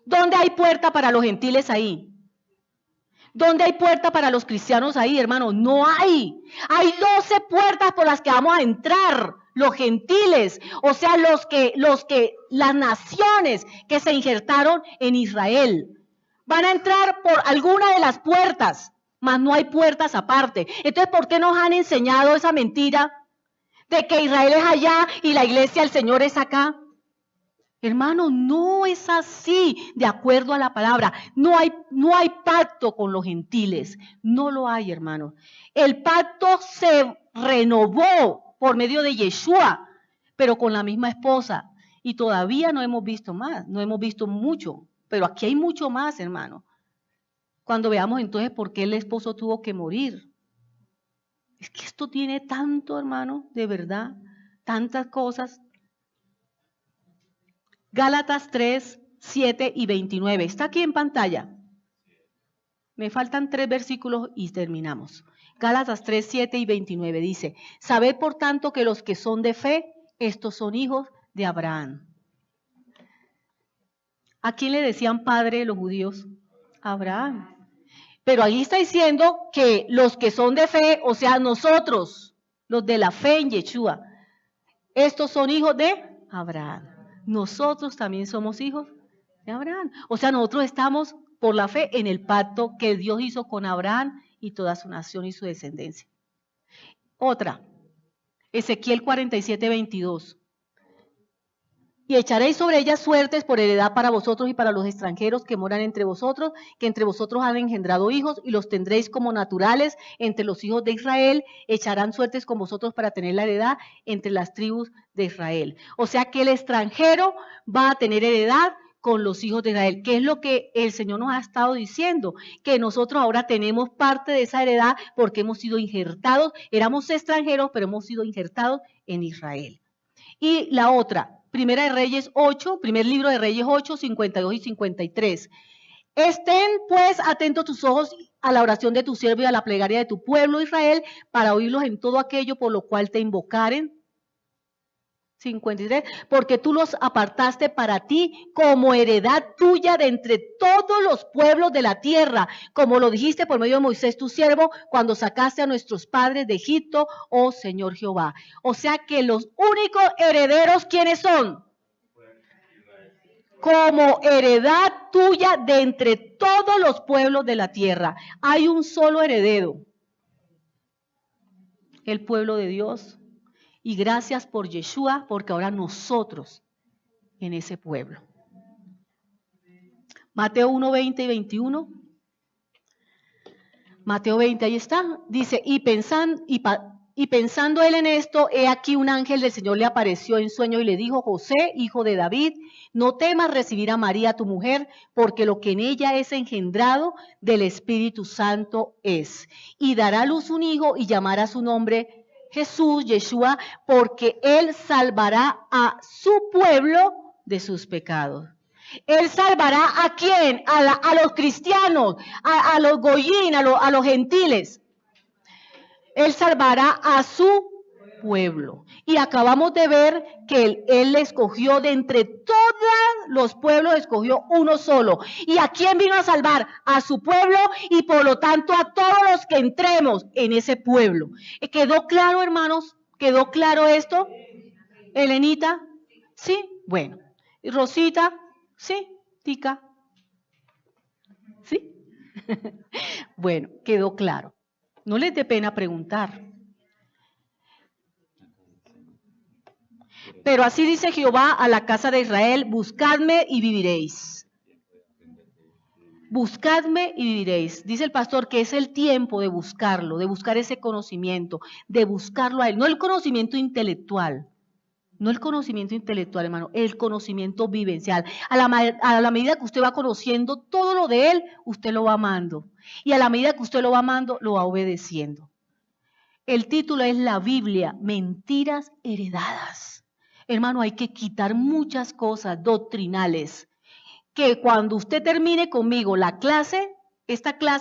¿Dónde hay puerta para los gentiles ahí? ¿Dónde hay puerta para los cristianos ahí, hermano? No hay. Hay 12 puertas por las que vamos a entrar los gentiles, o sea, las naciones que se injertaron en Israel. Van a entrar por alguna de las puertas, mas no hay puertas aparte. Entonces, ¿por qué nos han enseñado esa mentira de que Israel es allá y la iglesia del Señor es acá? Hermano, no es así, de acuerdo a la palabra. No hay pacto con los gentiles. No lo hay, hermano. El pacto se renovó por medio de Yeshua, pero con la misma esposa. Y todavía no hemos visto más, no hemos visto mucho. Pero aquí hay mucho más, hermano. Cuando veamos entonces por qué el esposo tuvo que morir. Es que esto tiene tanto, hermano, de verdad, tantas cosas. Gálatas 3, 7 y 29. Está aquí en pantalla. Me faltan 3 versículos y terminamos. Gálatas 3, 7 y 29 dice, sabed por tanto que los que son de fe, estos son hijos de Abraham. ¿A quién le decían padre los judíos? Abraham. Pero ahí está diciendo que los que son de fe, o sea, nosotros, los de la fe en Yeshua, estos son hijos de Abraham. Nosotros también somos hijos de Abraham. O sea, nosotros estamos por la fe en el pacto que Dios hizo con Abraham y toda su nación y su descendencia. Otra, Ezequiel 47:22. Y echaréis sobre ellas suertes por heredad para vosotros y para los extranjeros que moran entre vosotros, que entre vosotros han engendrado hijos, y los tendréis como naturales entre los hijos de Israel, echarán suertes con vosotros para tener la heredad entre las tribus de Israel. O sea que el extranjero va a tener heredad con los hijos de Israel, que es lo que el Señor nos ha estado diciendo, que nosotros ahora tenemos parte de esa heredad porque hemos sido injertados, éramos extranjeros, pero hemos sido injertados en Israel. Y la otra, Primera de Reyes 8, primer libro de Reyes 8, 52 y 53. Estén pues atentos tus ojos a la oración de tu siervo y a la plegaria de tu pueblo Israel, para oírlos en todo aquello por lo cual te invocaren. 53, porque tú los apartaste para ti como heredad tuya de entre todos los pueblos de la tierra, como lo dijiste por medio de Moisés tu siervo, cuando sacaste a nuestros padres de Egipto, oh Señor Jehová. O sea que los únicos herederos, ¿quiénes son? Como heredad tuya de entre todos los pueblos de la tierra. Hay un solo heredero, el pueblo de Dios. Y gracias por Yeshua, porque ahora nosotros en ese pueblo. Mateo 1, 20 y 21. Mateo 20, ahí está. Dice, y pensando él en esto, he aquí un ángel del Señor le apareció en sueño y le dijo, José, hijo de David, no temas recibir a María tu mujer, porque lo que en ella es engendrado del Espíritu Santo es. Y dará a luz un hijo y llamará su nombre Jesús, Yeshua, porque Él salvará a su pueblo de sus pecados. Él salvará ¿a quién? A los cristianos, a los goyín, a los gentiles. Él salvará a su pueblo. Y acabamos de ver que él le escogió de entre todos los pueblos, escogió uno solo. ¿Y a quién vino a salvar? A su pueblo y por lo tanto a todos los que entremos en ese pueblo. ¿Quedó claro, hermanos? ¿Quedó claro esto? ¿Elenita? ¿Sí? Bueno. ¿Rosita? ¿Sí? ¿Tica? ¿Sí? Bueno, quedó claro. No les dé pena preguntar. Pero así dice Jehová a la casa de Israel, buscadme y viviréis. Buscadme y viviréis. Dice el pastor que es el tiempo de buscarlo, de buscar ese conocimiento, de buscarlo a él. No el conocimiento intelectual, no el conocimiento intelectual, hermano, el conocimiento vivencial. A la medida que usted va conociendo todo lo de él, usted lo va amando. Y a la medida que usted lo va amando, lo va obedeciendo. El título es La Biblia, mentiras heredadas. Hermano, hay que quitar muchas cosas doctrinales, que cuando usted termine conmigo la clase, esta clase